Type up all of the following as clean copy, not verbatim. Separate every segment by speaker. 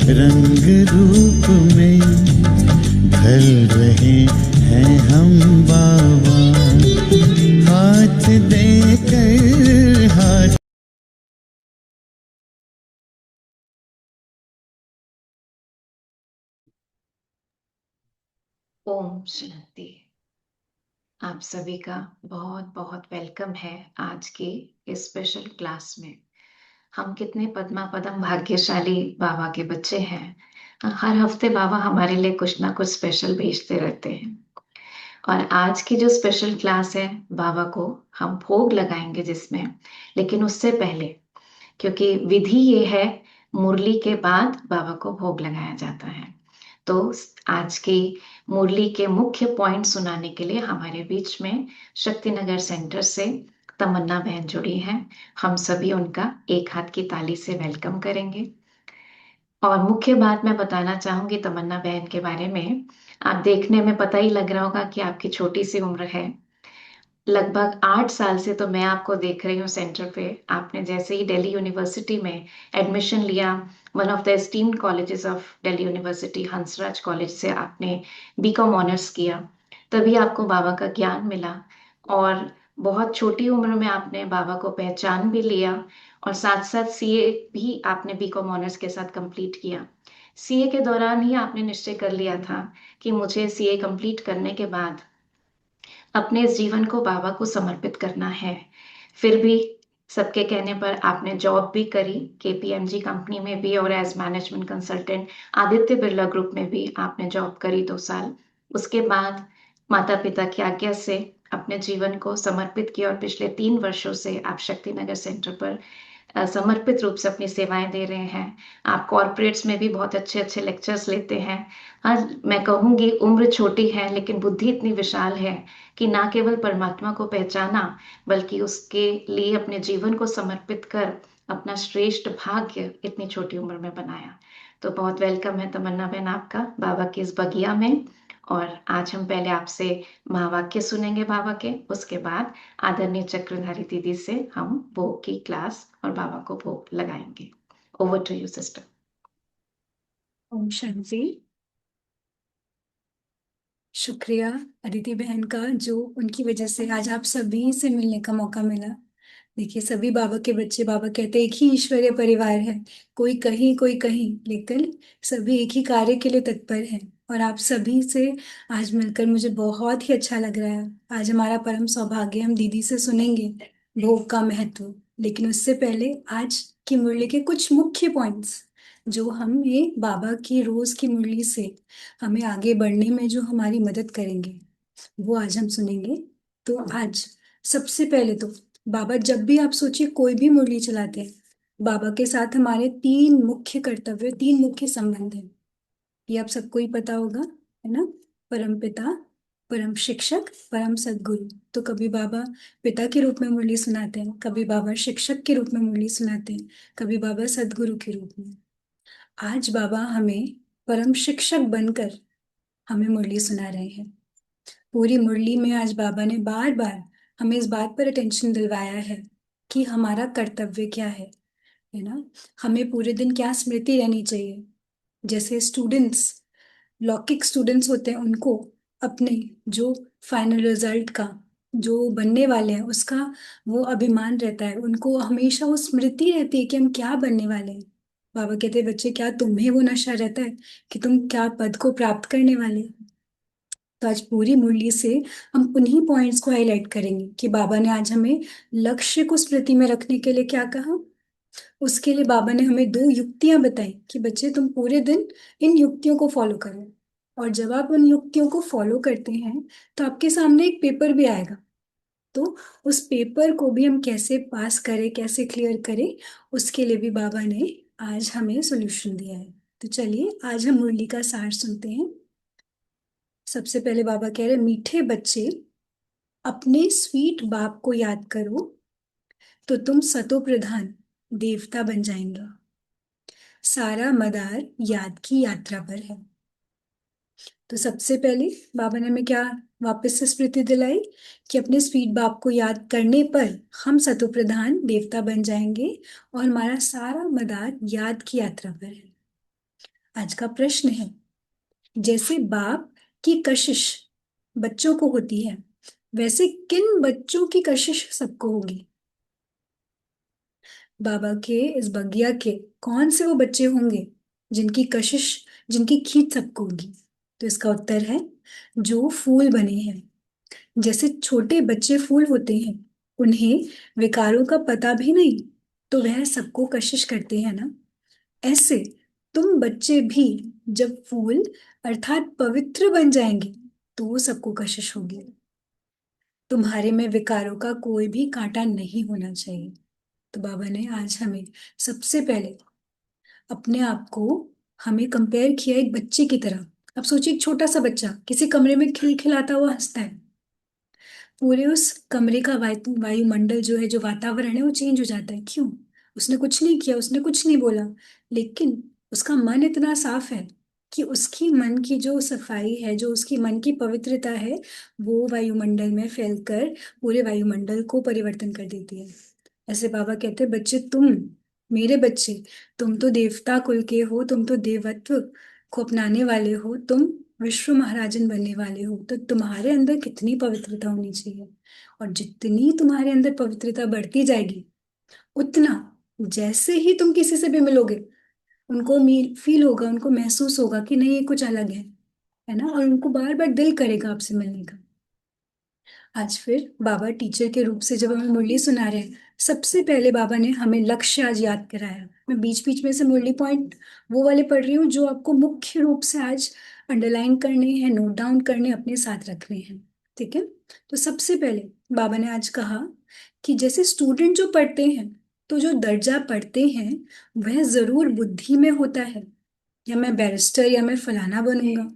Speaker 1: रंग रूप में ढल रहे हैं हम बाबा, हाथ देकर हाथ।
Speaker 2: ओम शांति। आप सभी का बहुत बहुत वेलकम है आज की इस स्पेशल क्लास में। हम कितने पद्मा पदम भाग्यशाली बाबा के बच्चे हैं। हर हफ्ते बाबा हमारे लिए कुछ ना कुछ स्पेशल भेजते रहते हैं। और आज की जो स्पेशल क्लास है, बाबा को हम भोग लगाएंगे जिसमें, लेकिन उससे पहले, क्योंकि विधि ये है, मुरली के बाद बाबा को भोग लगाया जाता है। तो आज की मुरली के मुख्य पॉइंट सुनाने के लिए हमारे बीच में शक्तिनगर सेंटर से तमन्ना बहन जुड़ी हैं। हम सभी उनका एक हाथ की ताली से वेलकम करेंगे। और मुख्य बात मैं बताना चाहूंगी तमन्ना बहन के बारे में। आप देखने में पता ही लग रहा होगा कि आपकी छोटी सी उम्र है। लगभग 8 साल से तो मैं आपको देख रही हूँ सेंटर पे। आपने जैसे ही दिल्ली यूनिवर्सिटी में एडमिशन लिया, one of the esteemed colleges of Delhi university, Hansraj college से आपने बीकॉम ऑनर्स किया, तभी आपको बाबा का ज्ञान मिला। और बहुत छोटी उम्र में आपने बाबा को पहचान भी लिया। और साथ साथ सीए भी आपने बीकॉम ऑनर्स के साथ कंप्लीट किया। सीए के दौरान ही आपने निश्चय कर लिया था कि मुझे सीए कंप्लीट करने के बाद अपने इस जीवन को बाबा को समर्पित करना है। फिर भी सबके कहने पर आपने जॉब भी करी, केपीएमजी कंपनी में भी, और as management consultant Aditya Birla group में भी आपने जॉब करी 2 साल। उसके बाद माता पिता की आज्ञा से अपने जीवन को समर्पित किया और पिछले 3 वर्षों से आप शक्तिनगर सेंटर पर समर्पित रूप से अपनी सेवाएं दे रहे हैं। आप कॉरपोरेट्स में भी बहुत अच्छे अच्छे लेक्चर्स लेते हैं। हाँ, मैं कहूँगी उम्र छोटी है लेकिन बुद्धि इतनी विशाल है कि ना केवल परमात्मा को पहचाना, बल्कि उसके लिए अपने जीवन को समर्पित कर अपना श्रेष्ठ भाग्य इतनी छोटी उम्र में बनाया। तो बहुत वेलकम है तमन्ना बहन आपका बाबा की इस बगिया में। और आज हम पहले आपसे महावाक्य सुनेंगे बाबा के, उसके बाद आदरणीय चक्रधारी दीदी से हम भोग की क्लास और बाबा को भोग लगाएंगे। Over to you sister.
Speaker 3: ओम शांति। शुक्रिया अदिति बहन का, जो उनकी वजह से आज आप सभी से मिलने का मौका मिला। देखिए, सभी बाबा के बच्चे, बाबा कहते हैं एक ही ईश्वरीय परिवार है। कोई कहीं कोई कहीं, लेकिन सभी एक ही कार्य के लिए तत्पर हैं। और आप सभी से आज मिलकर मुझे बहुत ही अच्छा लग रहा है। आज हमारा परम सौभाग्य, हम दीदी से सुनेंगे भोग का महत्व। लेकिन उससे पहले आज की मुरली के कुछ मुख्य पॉइंट्स, जो हम ये बाबा की रोज की मुरली से हमें आगे बढ़ने में जो हमारी मदद करेंगे, वो आज हम सुनेंगे। तो आज सबसे पहले तो बाबा, जब भी आप सोचिए कोई भी मुरली चलाते हैं, बाबा के साथ हमारे 3 मुख्य कर्तव्य, 3 मुख्य संबंध हैं। ये आप सबको ही पता होगा, है ना? परम पिता, परम शिक्षक, परम सदगुरु। तो कभी बाबा पिता के रूप में मुरली सुनाते हैं, कभी बाबा शिक्षक के रूप में मुरली सुनाते हैं, कभी बाबा सदगुरु के रूप में। आज बाबा हमें परम शिक्षक बनकर हमें मुरली सुना रहे हैं। पूरी मुरली में आज बाबा ने बार बार हमें इस बात पर अटेंशन दिलवाया है कि हमारा कर्तव्य क्या है ना? हमें पूरे दिन क्या स्मृति रहनी चाहिए। जैसे स्टूडेंट्स, लौकिक स्टूडेंट्स होते हैं, उनको अपने जो फाइनल रिजल्ट का, जो बनने वाले हैं, उसका वो अभिमान रहता है। उनको हमेशा वो स्मृति रहती है कि हम क्या बनने वाले हैं। बाबा कहते हैं, बच्चे, क्या तुम्हें वो नशा रहता है कि तुम क्या पद को प्राप्त करने वाले हो? तो आज पूरी मुरली से हम उन्हीं पॉइंट्स को हाईलाइट करेंगे कि बाबा ने आज हमें लक्ष्य को स्मृति में रखने के लिए क्या कहा। उसके लिए बाबा ने हमें 2 युक्तियां बताई कि बच्चे, तुम पूरे दिन इन युक्तियों को फॉलो करो। और जब आप उन युक्तियों को फॉलो करते हैं, तो आपके सामने एक पेपर भी आएगा। तो उस पेपर को भी हम कैसे पास करें, कैसे क्लियर करें, उसके लिए भी बाबा ने आज हमें सोल्यूशन दिया है। तो चलिए, आज हम मुरली का सार सुनते हैं। सबसे पहले बाबा कह रहे, मीठे बच्चे, अपने स्वीट बाप को याद करो, तो तुम सतो प्रधान देवता बन जाएंगे। सारा मदार याद की यात्रा पर है। तो सबसे पहले बाबा ने हमें क्या वापस से स्मृति दिलाई कि अपने स्वीट बाप को याद करने पर हम सतो प्रधान देवता बन जाएंगे और हमारा सारा मदार याद की यात्रा पर है। आज का प्रश्न है, जैसे बाप की कशिश बच्चों को होती है, वैसे किन बच्चों की कशिश सबको होगी? बाबा के इस बगिया के कौन से वो बच्चे होंगे जिनकी कशिश, जिनकी खींच सबको होगी? तो इसका उत्तर है, जो फूल बने हैं। जैसे छोटे बच्चे फूल होते हैं, उन्हें विकारों का पता भी नहीं, तो वह सबको कशिश करते हैं ना। ऐसे तुम बच्चे भी जब फूल अर्थात पवित्र बन जाएंगे, तो वो सबको कशिश होगी। तुम्हारे में विकारों का कोई भी कांटा नहीं होना चाहिए। तो बाबा ने आज हमें सबसे पहले अपने आप को हमें कंपेयर किया एक बच्चे की तरह। अब सोचिए, एक छोटा सा बच्चा किसी कमरे में खिलखिलाता हुआ हंसता है, पूरे उस कमरे का वायुमंडल जो है, जो वातावरण है, वो चेंज हो जाता है। क्यों? उसने कुछ नहीं किया, उसने कुछ नहीं बोला, लेकिन उसका मन इतना साफ है कि उसकी मन की जो सफाई है, जो उसकी मन की पवित्रता है, वो वायुमंडल में फैलकर पूरे वायुमंडल को परिवर्तन कर देती है। ऐसे बाबा कहते हैं, बच्चे तुम, मेरे बच्चे, तुम तो देवता कुल के हो, तुम तो देवत्व को अपनाने वाले हो, तुम विश्व महाराजन बनने वाले हो, तो तुम्हारे अंदर कितनी पवित्रता होनी चाहिए। और जितनी तुम्हारे अंदर पवित्रता बढ़ती जाएगी, उतना जैसे ही तुम किसी से भी मिलोगे, उनको फील होगा, उनको महसूस होगा कि नहीं, ये कुछ अलग है ना, और उनको बार बार दिल करेगा आपसे मिलने का। आज फिर बाबा टीचर के रूप से जब हमें मुरली सुना रहे हैं, सबसे पहले बाबा ने हमें लक्ष्य आज याद कराया। मैं बीच बीच में से मुरली पॉइंट वो वाले पढ़ रही हूँ जो आपको मुख्य रूप से आज अंडरलाइन करने हैं, नोट डाउन करने, अपने साथ रखने हैं। ठीक है? तो सबसे पहले बाबा ने आज कहा कि जैसे स्टूडेंट जो पढ़ते हैं, तो जो दर्जा पढ़ते हैं वह जरूर बुद्धि में होता है, या मैं बैरिस्टर या मैं फलाना बनूंगा।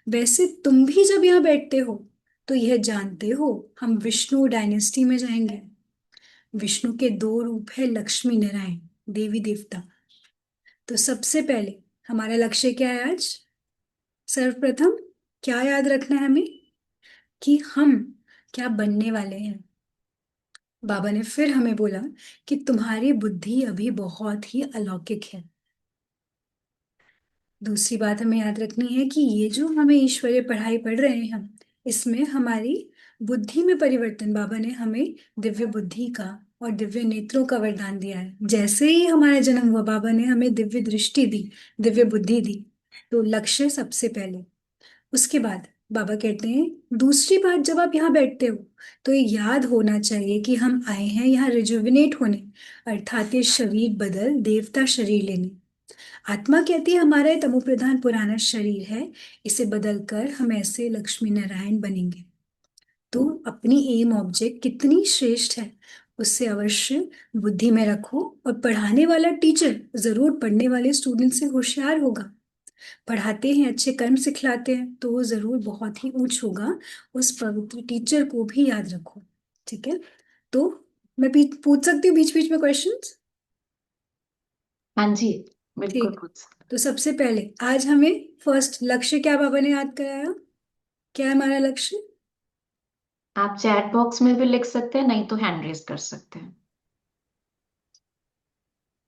Speaker 3: वैसे तुम भी जब यहाँ बैठते हो, तो यह जानते हो हम विष्णु डायनेस्टी में जाएंगे। विष्णु के दो रूप है, लक्ष्मी नारायण, देवी देवता। तो सबसे पहले हमारा लक्ष्य क्या है आज? सर्वप्रथम क्या याद रखना है हमें? कि हम क्या बनने वाले हैं। बाबा ने फिर हमें बोला कि तुम्हारी बुद्धि अभी बहुत ही अलौकिक है। दूसरी बात हमें याद रखनी है कि ये जो हमें ईश्वरीय पढ़ाई पढ़ रहे हैं हम, इसमें हमारी बुद्धि में परिवर्तन, बाबा ने हमें दिव्य बुद्धि का और दिव्य नेत्रों का वरदान दिया है। जैसे ही हमारा जन्म हुआ, बाबा ने हमें दिव्य दृष्टि दी, दिव्य बुद्धि दी। तो लक्ष्य सबसे पहले। उसके बाद बाबा कहते हैं, दूसरी बात, जब आप यहाँ बैठते हो, तो ये याद होना चाहिए कि हम आए हैं यहाँ रिजुविनेट होने, अर्थात ये शरीर बदल देवता शरीर लेने। आत्मा कहती है हमारा ये तमो प्रधान पुराना शरीर है, इसे बदलकर हम ऐसे लक्ष्मी नारायण बनेंगे। तो अपनी एम ऑब्जेक्ट कितनी श्रेष्ठ है, उससे अवश्य बुद्धि में रखो। और पढ़ाने वाला टीचर जरूर पढ़ने वाले स्टूडेंट से होशियार होगा। पढ़ाते हैं, अच्छे कर्म सिखलाते हैं, तो वो जरूर बहुत ही ऊंच होगा। उस पवित्र टीचर को भी याद रखो। ठीक है? तो मैं पूछ सकती हूँ बीच बीच में क्वेश्चंस?
Speaker 2: हाँ जी, बिल्कुल
Speaker 3: ठीक।
Speaker 2: पूछ सकते
Speaker 3: तो सबसे पहले आज हमें फर्स्ट लक्ष्य क्या बाबा ने याद कराया? क्या है हमारा लक्ष्य?
Speaker 2: हैं। आप चैट बॉक्स में भी लिख सकते हैं, नहीं तो हैंड रेज कर सकते हैं।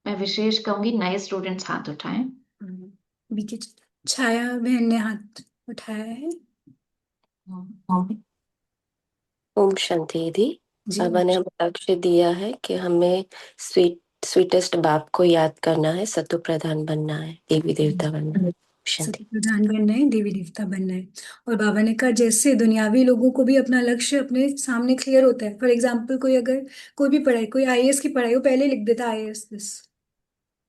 Speaker 2: मैं विशेष कहूंगी नए स्टूडेंट्स हाथ उठाएं।
Speaker 3: बीके छाया बहन ने हाथ उठाया है।
Speaker 4: ओम शांति दीदी।
Speaker 3: जी।
Speaker 4: बाबा ने हमें लक्ष्य दिया है कि हमें स्वीटेस्ट बाप को याद करना है, सतो प्रधान बनना है, देवी देवता बनना है। शांति।
Speaker 3: सत्य प्रधान बनना है, देवी देवता बनना है। और बाबा ने कहा, जैसे दुनियावी लोगों को भी अपना लक्ष्य अपने सामने क्लियर होता है। फॉर एग्जाम्पल, कोई अगर कोई भी पढ़ाई, कोई आईएएस की पढ़ाई, वो पहले लिख देता आईएएस दिस,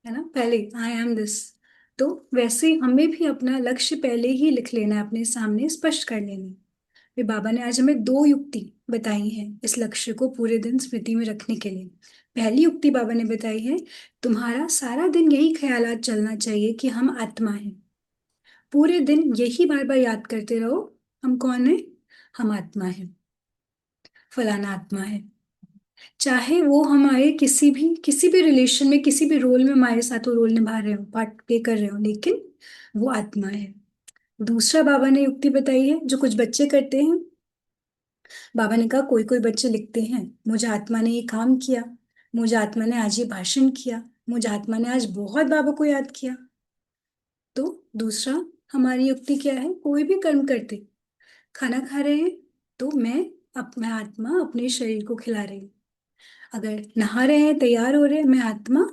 Speaker 3: है ना, पहले आई एम दिस। तो वैसे ही हमें भी अपना लक्ष्य पहले ही लिख लेना है, अपने सामने स्पष्ट कर लेना है। फिर बाबा ने आज हमें दो युक्ति बताई हैं इस लक्ष्य को पूरे दिन स्मृति में रखने के लिए। पहली युक्ति बाबा ने बताई है, तुम्हारा सारा दिन यही ख्यालात चलना चाहिए कि हम आत्मा हैं। पूरे दिन यही बार बार याद करते रहो, हम कौन है? हम आत्मा है, फलाना आत्मा है। चाहे वो हमारे किसी भी रिलेशन में, किसी भी रोल में हमारे साथ वो रोल निभा रहे हो, पार्ट प्ले कर रहे हो, लेकिन वो आत्मा है। दूसरा बाबा ने युक्ति बताई है जो कुछ बच्चे करते हैं। बाबा ने कहा, कोई कोई बच्चे लिखते हैं, मुझे आत्मा ने ये काम किया, मुझे आत्मा ने आज ये भाषण किया, मुझे आत्मा ने आज बहुत बाबा को याद किया। तो दूसरा, हमारी युक्ति क्या है? कोई भी कर्म करते, खाना खा रहे हैं तो मैं आत्मा अपने शरीर को खिला रही हूँ। अगर नहा रहे हैं, तैयार हो रहे हैं, मैं आत्मा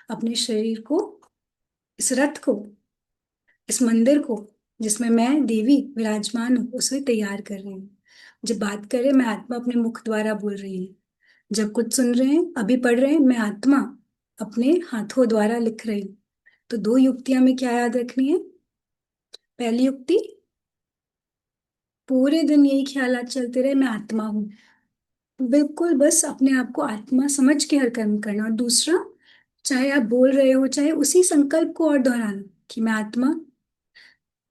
Speaker 3: अपने शरीर को, इस रथ को, इस मंदिर को जिसमें मैं देवी विराजमान हूँ, उसे तैयार कर रही हूँ। जब बात करें, मैं आत्मा अपने मुख द्वारा बोल रही हूँ। जब कुछ सुन रहे हैं, अभी पढ़ रहे हैं, मैं आत्मा अपने हाथों द्वारा लिख रही हूँ। तो दो युक्तियां में क्या याद रखनी है? पहली युक्ति, पूरे दिन यही ख्यालात चलते रहे, मैं आत्मा हूँ, बिल्कुल बस अपने आप को आत्मा समझ के हर कर्म करना। और दूसरा, चाहे आप बोल रहे हो, चाहे उसी संकल्प को और दोहराना कि मैं आत्मा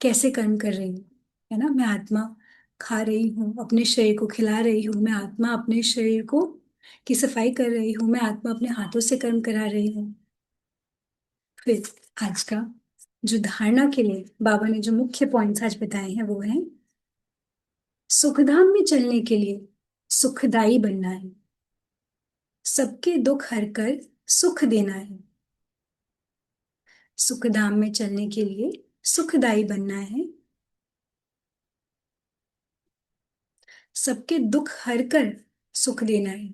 Speaker 3: कैसे कर्म कर रही हूँ, है ना? मैं आत्मा खा रही हूँ, अपने शरीर को खिला रही हूँ, मैं आत्मा अपने शरीर को की सफाई कर रही हूँ, मैं आत्मा अपने हाथों से कर्म करा रही हूँ। फिर आज का जो धारणा के लिए बाबा ने जो मुख्य पॉइंट्स आज बताए हैं वो है, सुखधाम में चलने के लिए सुखदाई बनना है, सबके दुख हरकर सुख देना है। सुखधाम में चलने के लिए सुखदाई बनना है, सबके दुख हरकर सुख देना है।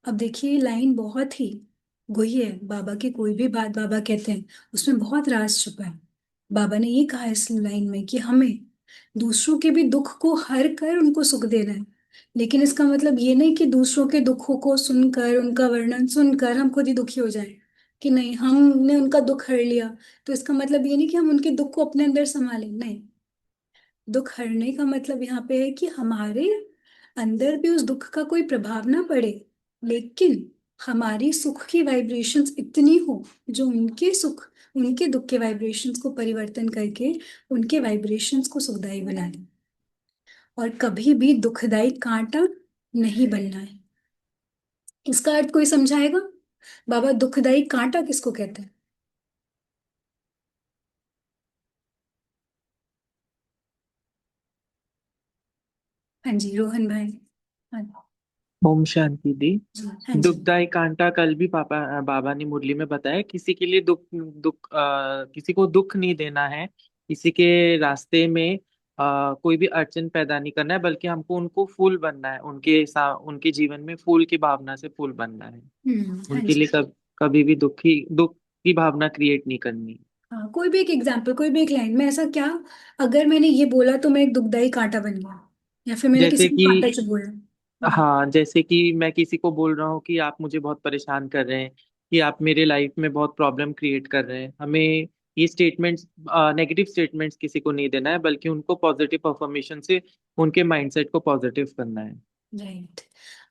Speaker 3: अब देखिए, ये लाइन बहुत ही गुही है। बाबा की कोई भी बात बाबा कहते हैं उसमें बहुत राज छुपा है। बाबा ने ये कहा इस लाइन में कि हमें दूसरों के भी दुख को हर कर उनको सुख देना है। लेकिन इसका मतलब ये नहीं कि दूसरों के दुखों को सुनकर, उनका वर्णन सुनकर हम खुद ही दुखी हो जाएं, कि नहीं हमने उनका दुख हर लिया तो इसका मतलब ये नहीं कि हम उनके दुख को अपने अंदर संभालें। नहीं, दुख हरने का मतलब यहाँ पे है कि हमारे अंदर भी उस दुख का कोई प्रभाव ना पड़े, लेकिन हमारी सुख की वाइब्रेशंस इतनी हो जो उनके सुख, उनके दुख के वाइब्रेशंस को परिवर्तन करके उनके वाइब्रेशंस को सुखदायी बना दे। और कभी भी दुखदाई कांटा नहीं बनना है। इसका अर्थ कोई समझाएगा? बाबा दुखदाई कांटा किसको कहते हैं? हाँ जी, रोहन भाई। हाँ
Speaker 5: ओम शांति दी।
Speaker 3: जी। हाँ जी।
Speaker 5: दुखदाई कांटा कल भी बाबा ने मुरली में बताया, किसी के लिए किसी को दुख नहीं देना है, किसी के रास्ते में कोई भी अड़चन पैदा नहीं करना है, बल्कि हमको उनको फूल बनना है, उनके जीवन में फूल की भावना से फूल बनना है।
Speaker 3: हाँ
Speaker 5: उनके
Speaker 3: जी।
Speaker 5: लिए कभी भी दुख की भावना क्रिएट नहीं करनी।
Speaker 3: हाँ, कोई भी एक एग्जाम्पल, कोई भी एक लाइन में ऐसा क्या, अगर मैंने ये बोला तो मैं एक दुखदाई कांटा बन गया, या फिर मैंने किसी
Speaker 5: जैसे
Speaker 3: को
Speaker 5: कि
Speaker 3: कांटा चुभ बोला?
Speaker 5: हाँ, जैसे कि मैं किसी को बोल रहा हूँ कि आप मुझे बहुत परेशान कर रहे हैं, कि आप मेरे लाइफ में बहुत प्रॉब्लम क्रिएट कर रहे हैं। हमें ये स्टेटमेंट्स, नेगेटिव स्टेटमेंट्स किसी को नहीं देना है, बल्कि उनको पॉजिटिव अफर्मेशन से उनके माइंडसेट को पॉजिटिव करना है।
Speaker 3: राइट।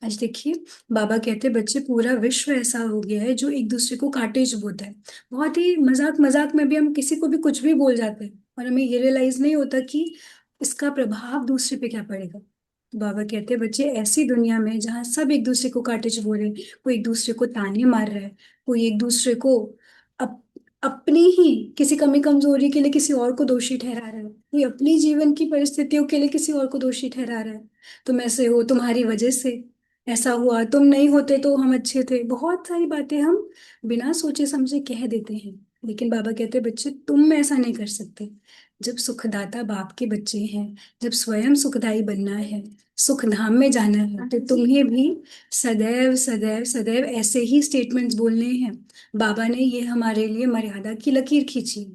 Speaker 3: आज देखिए, बाबा कहते हैं बच्चे, पूरा विश्व ऐसा हो गया है जो एक दूसरे को कांटे चुभोता है। बहुत ही मजाक मजाक में भी हम किसी को भी कुछ भी बोल जाते हैं और हमें ये रियलाइज नहीं होता कि इसका प्रभाव दूसरे पे क्या पड़ेगा। तो बाबा कहते हैं बच्चे, ऐसी दुनिया में जहाँ सब एक दूसरे को कांटे चुभो रहे हैं, कोई एक दूसरे को ताने मार रहा है, कोई एक दूसरे को अप, अपनी ही किसी कमी कमजोरी के लिए किसी और को दोषी ठहरा रहा है, कोई अपनी जीवन की परिस्थितियों के लिए किसी और को दोषी ठहरा रहा है। तुम ऐसे हो, तुम्हारी वजह से ऐसा हुआ, तुम नहीं होते तो हम अच्छे थे, बहुत सारी बातें हम बिना सोचे समझे कह देते हैं। लेकिन बाबा कहते हैं बच्चे, तुम ऐसा नहीं कर सकते। जब सुखदाता बाप के बच्चे हैं, जब स्वयं सुखदाई बनना है, सुख धाम में जाना है, तो तुम्हें भी सदैव सदैव सदैव ऐसे ही स्टेटमेंट्स बोलने हैं। बाबा ने ये हमारे लिए मर्यादा की लकीर खींची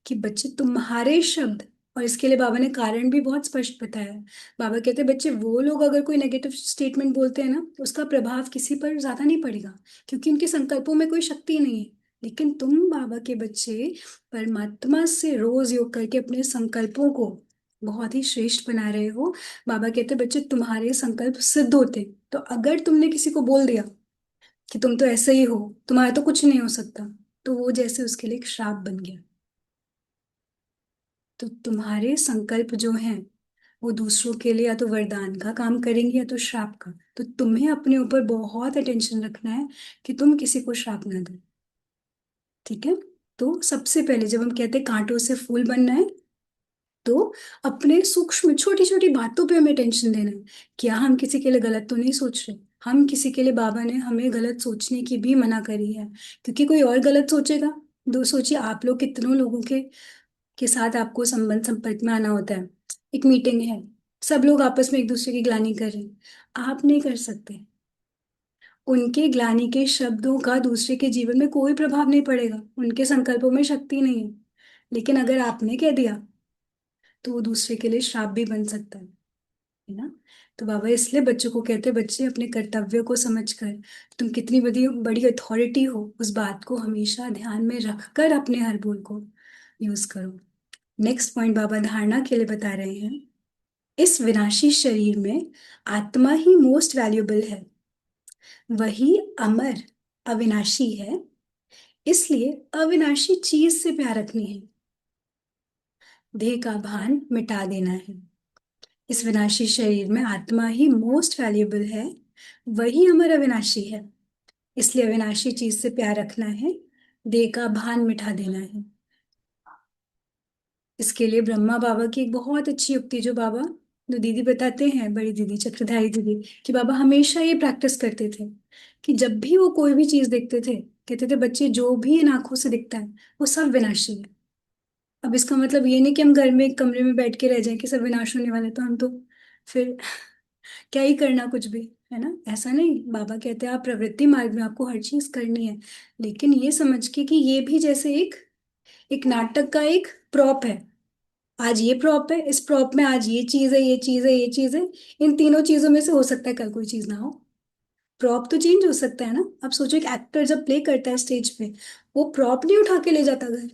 Speaker 3: कि बच्चे, तुम्हारे शब्द, और इसके लिए बाबा ने कारण भी बहुत स्पष्ट बताया। बाबा कहते हैं बच्चे, वो लोग अगर कोई नेगेटिव स्टेटमेंट बोलते हैं ना, तो उसका प्रभाव किसी पर ज्यादा नहीं पड़ेगा, क्योंकि उनके संकल्पों में कोई शक्ति नहीं है। लेकिन तुम बाबा के बच्चे परमात्मा से रोज योग करके अपने संकल्पों को बहुत ही श्रेष्ठ बना रहे हो। बाबा कहते हैं बच्चे, तुम्हारे संकल्प सिद्ध होते, तो अगर तुमने किसी को बोल दिया कि तुम तो ऐसे ही हो, तुम्हारा तो कुछ नहीं हो सकता, तो वो जैसे उसके लिए एक श्राप बन गया। तो तुम्हारे संकल्प जो हैं वो दूसरों के लिए या तो वरदान का काम करेंगे या तो श्राप का। तो तुम्हें अपने ऊपर बहुत अटेंशन रखना है कि तुम किसी को श्राप ना दो। ठीक है? तो सबसे पहले जब हम कहते हैं कांटों से फूल बनना है, तो अपने सूक्ष्म छोटी छोटी बातों पे हमें टेंशन देना है। क्या हम किसी के लिए गलत तो नहीं सोच रहे? हम किसी के लिए, बाबा ने हमें गलत सोचने की भी मना करी है, क्योंकि कोई और गलत सोचेगा। दो सोचिए, आप लोग के साथ आपको संबंध संपर्क में आना होता है। एक मीटिंग है, सब लोग आपस में एक दूसरे की ग्लानि कर रहे हैं, आप नहीं कर सकते। उनके ग्लानि के शब्दों का दूसरे के जीवन में कोई प्रभाव नहीं पड़ेगा, उनके संकल्पों में शक्ति नहीं है। लेकिन अगर आपने कह दिया तो वो दूसरे के लिए श्राप भी बन सकता है ना। तो बाबा इसलिए बच्चों को कहते हैं, बच्चे अपने कर्तव्य को समझकर, तुम कितनी बड़ी बड़ी अथॉरिटी हो उस बात को हमेशा ध्यान में रखकर अपने हर बोल को यूज करो। नेक्स्ट पॉइंट बाबा धारणा के लिए बता रहे हैं, इस विनाशी शरीर में आत्मा ही मोस्ट वैल्यूएबल है, वही अमर अविनाशी है, इसलिए अविनाशी चीज से प्यार रखनी है, देह का भान मिटा देना है। इस विनाशी शरीर में आत्मा ही मोस्ट वैल्यूएबल है, वही अमर अविनाशी है, इसलिए अविनाशी चीज से प्यार रखना है, देह का भान मिटा देना है। इसके लिए ब्रह्मा बाबा की एक बहुत अच्छी युक्ति जो बाबा, जो दीदी बताते हैं, बड़ी दीदी चक्रधारी दीदी, कि बाबा हमेशा ये प्रैक्टिस करते थे कि जब भी वो कोई भी चीज देखते थे, कहते थे बच्चे जो भी इन आंखों से दिखता है वो सब विनाशी है। अब इसका मतलब ये नहीं कि हम घर में एक कमरे में बैठ के रह जाएं कि सब विनाश होने वाले, तो हम तो फिर क्या ही करना कुछ भी, है ना। ऐसा नहीं, बाबा कहते हैं आप प्रवृत्ति मार्ग में आपको हर चीज करनी है, लेकिन ये समझ के कि ये भी जैसे एक एक नाटक का एक प्रॉप है। आज ये प्रॉप है, इस प्रॉप में आज ये चीज है, ये चीज है, ये चीज है, इन तीनों चीजों में से हो सकता है कल कोई चीज ना हो। प्रॉप तो चेंज हो सकता है ना। अब सोचो एक एक्टर जब प्ले करता है स्टेज पे, वो प्रॉप नहीं उठा के ले जाता घर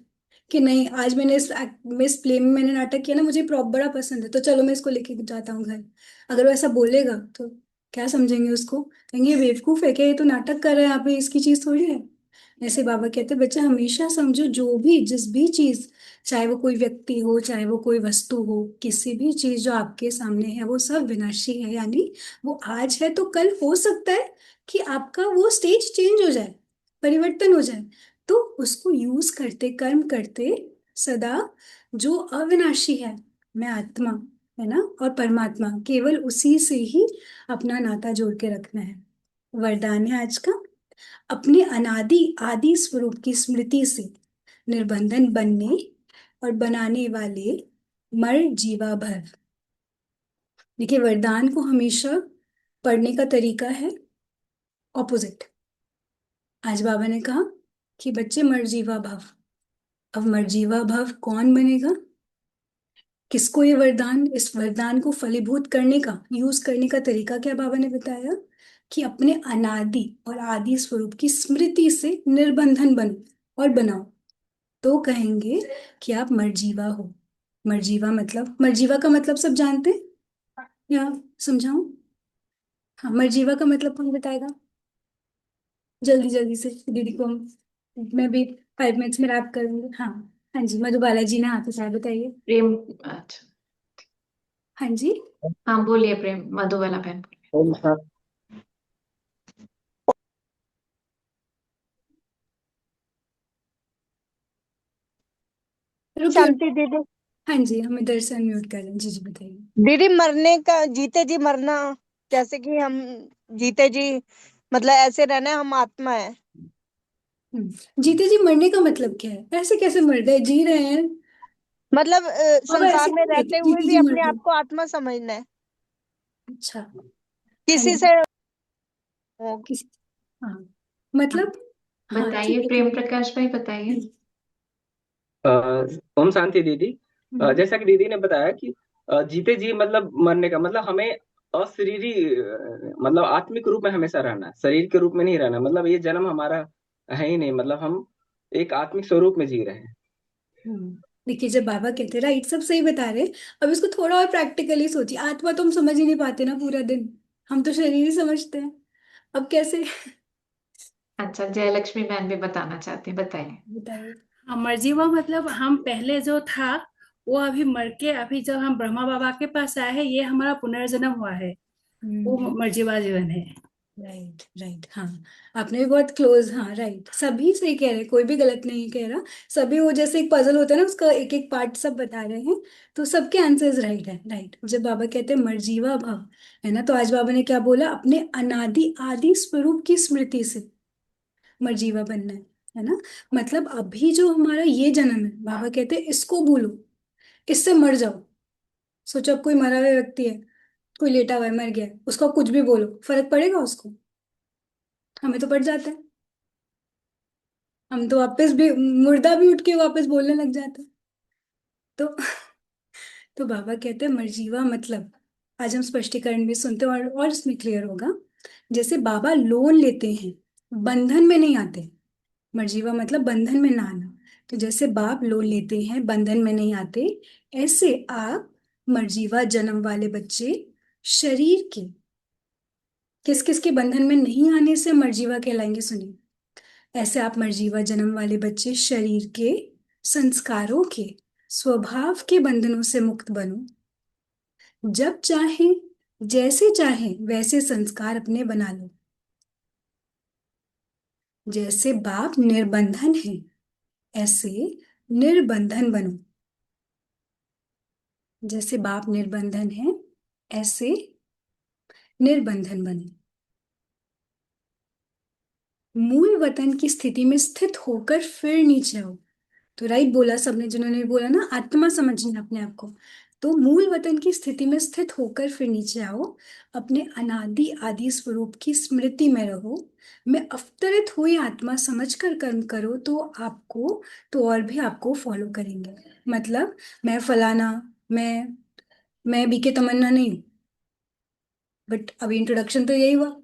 Speaker 3: कि नहीं आज मैंने इस प्ले में मैंने नाटक किया ना, मुझे प्रॉप बड़ा पसंद है तो चलो मैं इसको लेके जाता हूँ घर। अगर वो ऐसा बोलेगा तो क्या समझेंगे उसको, कहेंगे ये बेवकूफ है क्या, ये तो नाटक कर रहा है यहाँ पे, इसकी चीज थोड़ी है। ऐसे बाबा कहते हैं बच्चा हमेशा समझो, जो भी जिस भी चीज, चाहे वो कोई व्यक्ति हो चाहे वो कोई वस्तु हो, किसी भी चीज जो आपके सामने है वो सब विनाशी है। यानी वो आज है तो कल हो सकता है कि आपका वो स्टेज चेंज हो जाए, परिवर्तन हो जाए। तो उसको यूज करते, कर्म करते सदा जो अविनाशी है, मैं आत्मा, है ना, और परमात्मा, केवल उसी से ही अपना नाता जोड़ के रखना है। वरदान है आज का, अपने अनादि आदि स्वरूप की स्मृति से निर्बंधन बनने और बनाने वाले मर जीवा भव। देखिए वरदान को हमेशा पढ़ने का तरीका है ऑपोजिट। आज बाबा ने कहा कि बच्चे मर्जीवा भव। अब मर्जीवा भव कौन बनेगा, किसको ये वरदान, इस वरदान को फलीभूत करने का, यूज करने का तरीका क्या बाबा ने बताया कि अपने अनादि और आदि स्वरूप की स्मृति से निर्बंधन बनो और बनाओ। तो कहेंगे कि आप मर्जीवा हो। मर्जीवा मतलब, मर्जीवा का मतलब सब जानते हैं या समझाऊं? हाँ, मर्जीवा का मतलब कौन बताएगा जल्दी जल्दी से, दीदी को मैं भी 5 मिनट्स में रैप करूंगी। हाँ, हाँ जी, मधुबाला जी ने हाथ उठाया, बताइए।
Speaker 2: प्रेम। अच्छा।
Speaker 3: हाँ जी।
Speaker 2: हाँ बोलिए प्रेम, मधुबाला बहन बोलिए।
Speaker 6: ओम शांति।
Speaker 3: रुकिए।
Speaker 7: शांति दीदी।
Speaker 3: हाँ जी, हम इधर से अनम्यूट कर रहे हैं। जी जी बताइए।
Speaker 7: दीदी मरने का, जीते जी मरना, जैसे कि हम जीते जी, मतलब ऐसे रहना है, हम आत्मा है।
Speaker 3: जीते जी मरने का मतलब क्या है, ऐसे कैसे मर गए, जी रहे हैं।
Speaker 7: मतलब
Speaker 3: बाबा ऐसे
Speaker 7: संसार में
Speaker 3: नहीं कहते
Speaker 7: रहते हुए
Speaker 3: जीते
Speaker 7: भी
Speaker 3: जी मर
Speaker 7: अपने
Speaker 3: गए।
Speaker 7: आप को आत्मा समझना है।
Speaker 3: अच्छा। हाँ
Speaker 7: किसी
Speaker 3: जी।
Speaker 7: से
Speaker 3: किस, हाँ
Speaker 2: हाँ,
Speaker 3: मतलब, हाँ
Speaker 2: बताइए
Speaker 3: ठीक है
Speaker 2: प्रेम
Speaker 3: ठीक
Speaker 2: प्रकाश भाई बताइए।
Speaker 3: है।
Speaker 6: अ, ओम शांति दीदी। जैसा कि दीदी ने बताया कि जीते जी मतलब मरने का मतलब हमें अशरीरी मतलब आत्मिक रूप में हमेशा रहना है, शरीर के रूप में नहीं रहना। मतलब ये जन्म हमारा है ही नहीं, मतलब हम एक आत्मिक स्वरूप में जी रहे हैं।
Speaker 3: हम्म, देखिए जब बाबा कहते हैं, राइट, सब सही बता रहे हैं। अब इसको थोड़ा और प्रैक्टिकली सोचिए, आत्मा तो हम समझ ही नहीं पाते ना पूरा दिन, हम तो शरीर ही समझते हैं। अब कैसे
Speaker 2: अच्छा, जयलक्ष्मी बहन भी बताना चाहती हैं, बताइए।
Speaker 3: बताइए।
Speaker 8: हाँ, मर्जी हुआ मतलब हम पहले जो था वो अभी मर के, अभी जब हम ब्रह्मा बाबा के पास आए हैं, ये हमारा पुनर्जन्म हुआ है, वो मर्जीवा जीवन है।
Speaker 3: राइट राइट, हाँ, आपने भी बहुत क्लोज, हाँ राइट, सभी सही कह रहे हैं, कोई भी गलत नहीं कह रहा। सभी वो जैसे एक पजल होता है ना, उसका एक एक पार्ट सब बता रहे हैं, तो सबके आंसर्स राइट है। राइट, जब बाबा कहते हैं मर्जीवा भव, है ना, तो आज बाबा ने क्या बोला, अपने अनादि आदि स्वरूप की स्मृति से मर्जीवा बनना है है ना। मतलब अभी जो हमारा ये जन्म है, बाबा कहते हैं इसको भूलो, इससे मर जाओ। सोचो अब कोई मरा हुआ व्यक्ति है, कोई लेटा हुआ है, मर गया है, उसको कुछ भी बोलो, फर्क पड़ेगा उसको? हमें तो पड़ जाता है। हम तो वापस भी, मुर्दा भी उठ के वापस बोलने लग जाते हैं। तो तो बाबा कहते हैं मर्जीवा मतलब, आज हम स्पष्टीकरण भी सुनते हैं और इसमें क्लियर होगा। जैसे बाबा लोन लेते हैं, बंधन में नहीं आते। मर्जीवा मतलब बंधन में ना आना। तो जैसे बाप लोन लेते हैं, बंधन में नहीं आते, ऐसे आप मर्जीवा जन्म वाले बच्चे शरीर के किस किस के बंधन में नहीं आने से मर्जीवा कहलाएंगे, सुनिए। ऐसे आप मर्जीवा जन्म वाले बच्चे शरीर के संस्कारों के स्वभाव के बंधनों से मुक्त बनो। जब चाहे, जैसे चाहे वैसे संस्कार अपने बना लो। जैसे बाप निर्बंधन है, ऐसे निर्बंधन बनो। जैसे बाप निर्बंधन है, ऐसे निर्बंधन बनो। मूल वतन की स्थिति में स्थित होकर फिर नीचे आओ। तो राइट बोला सबने, जिन्होंने भी बोला ना आत्मा समझना अपने आप को। तो मूल वतन की स्थिति में स्थित होकर फिर नीचे आओ, अपने अनादि आदि स्वरूप की स्मृति में रहो। मैं अवतरित हुई आत्मा समझकर कर्म करो तो आपको, तो और भी आपको फॉलो करेंगे। मतलब मैं फलाना, मैं बीके तमन्ना नहीं हूँ, बट अभी इंट्रोडक्शन तो यही हुआ।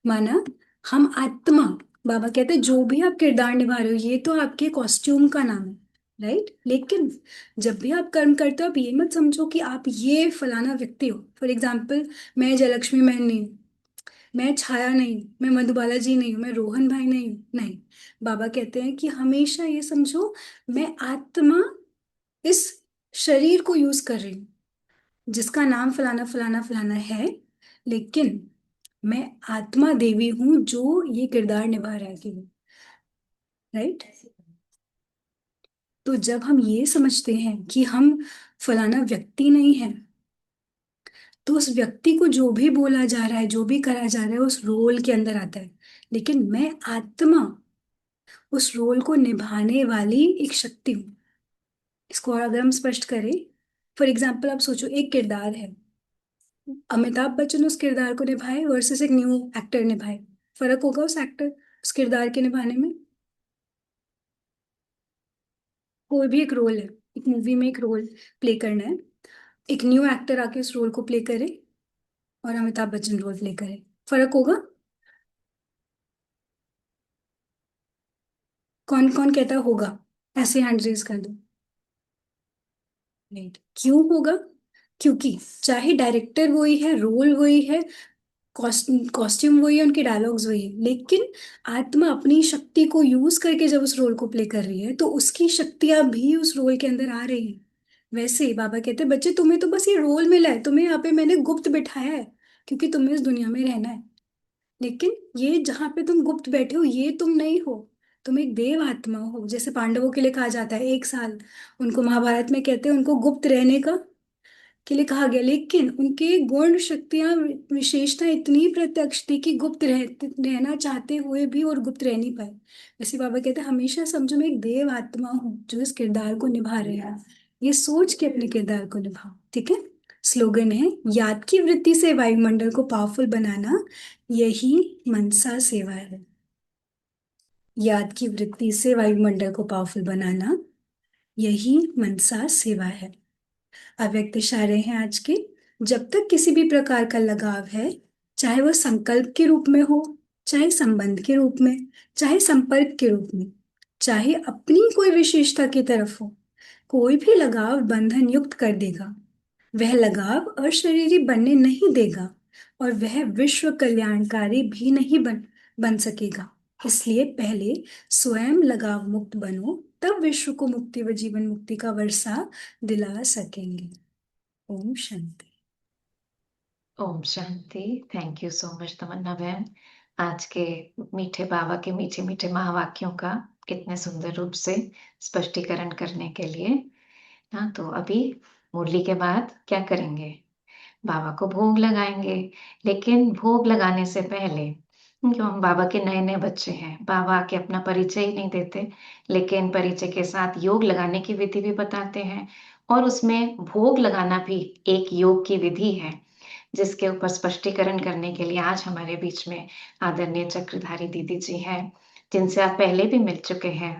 Speaker 3: माना हम आत्मा, बाबा कहते हैं जो भी आप किरदार निभा रहे हो ये तो आपके कॉस्ट्यूम का नाम है, राइट। लेकिन जब भी आप कर्म करते हो, आप ये मत समझो कि आप ये फलाना व्यक्ति हो। फॉर एग्जाम्पल, मैं जयलक्ष्मी मैन नहीं हूँ, मैं छाया नहीं हूँ, मैं मधुबाला जी नहीं हूँ, मैं रोहन भाई नहीं हूँ, नहीं। बाबा कहते हैं कि हमेशा ये समझो, मैं आत्मा इस शरीर को यूज कर रही हूँ जिसका नाम फलाना फलाना फलाना है, लेकिन मैं आत्मा देवी हूं जो ये किरदार निभा रहा है केवल, राइट। तो जब हम ये समझते हैं कि हम फलाना व्यक्ति नहीं है, तो उस व्यक्ति को जो भी बोला जा रहा है, जो भी करा जा रहा है, उस रोल के अंदर आता है। लेकिन मैं आत्मा उस रोल को निभाने वाली एक शक्ति हूँ। इसको और अगर हम स्पष्ट करें, फॉर एग्जाम्पल आप सोचो एक किरदार है, अमिताभ बच्चन उस किरदार को निभाए वर्सेस एक न्यू एक्टर निभाए, फर्क होगा उस एक्टर उस किरदार के निभाने में? कोई भी एक रोल है, एक मूवी में एक रोल प्ले करना है, एक न्यू एक्टर आके उस रोल को प्ले करे और अमिताभ बच्चन रोल प्ले करे, फर्क होगा? कौन कौन कहता होगा? ऐसे हैंड रेज कर दो। राइट, क्यों होगा? क्योंकि चाहे डायरेक्टर वही है, रोल वही है, कॉस्ट्यूम वही है, उनके डायलॉग्स वही है, लेकिन आत्मा अपनी शक्ति को यूज करके जब उस रोल को प्ले कर रही है तो उसकी शक्तियां भी उस रोल के अंदर आ रही हैं। वैसे ही बाबा कहते हैं बच्चे तुम्हें तो बस ये रोल मिला है, तुम्हें यहाँ पे मैंने गुप्त बिठाया है क्योंकि तुम्हें इस दुनिया में रहना है। लेकिन ये जहाँ पे तुम गुप्त बैठे हो ये तुम नहीं हो, तुम एक देव आत्मा हो। जैसे पांडवों के लिए कहा जाता है 1 साल उनको महाभारत में कहते हैं उनको गुप्त रहने का के लिए कहा गया, लेकिन उनके गुण शक्तियां विशेषता इतनी प्रत्यक्ष थी कि गुप्त रहना चाहते हुए भी और गुप्त रह नहीं पाए। वैसे बाबा कहते हैं हमेशा समझो मैं एक देव आत्मा हूँ जो इस किरदार को निभा रहे हैं, ये सोच के अपने किरदार को निभाओ, ठीक है। स्लोगन है याद की वृत्ति से वायुमंडल को पावरफुल बनाना, यही मनसा सेवा है। याद की वृत्ति से वायुमंडल को पावरफुल बनाना, यही मनसा सेवा है। अव्यक्त इशारे हैं आज के। जब तक किसी भी प्रकार का लगाव है, चाहे वह संकल्प के रूप में हो, चाहे संबंध के रूप में, चाहे संपर्क के रूप में, चाहे अपनी कोई विशेषता की तरफ हो, कोई भी लगाव बंधन युक्त कर देगा। वह लगाव अशरीरी बनने नहीं देगा और वह विश्व कल्याणकारी भी नहीं बन सकेगा। इसलिए पहले स्वयं लगाव मुक्त बनो, तब विश्व को मुक्ति व जीवन मुक्ति का वर्षा दिला सकेंगे। Om Shanti.
Speaker 2: Om Shanti. Thank you so much तमन्ना बहन, आज के मीठे बाबा के मीठे मीठे महावाक्यों का इतने सुंदर रूप से स्पष्टीकरण करने के लिए। हाँ, तो अभी मुरली के बाद क्या करेंगे? बाबा को भोग लगाएंगे, लेकिन भोग लगाने से पहले क्यों, हम बाबा के नए नए बच्चे हैं। बाबा आके अपना परिचय ही नहीं देते, लेकिन परिचय के साथ योग लगाने की विधि भी बताते हैं, और उसमें भोग लगाना भी एक योग की विधि है, जिसके ऊपर स्पष्टीकरण करने के लिए आज हमारे बीच में आदरणीय चक्रधारी दीदी जी हैं, जिनसे आप पहले भी मिल चुके हैं।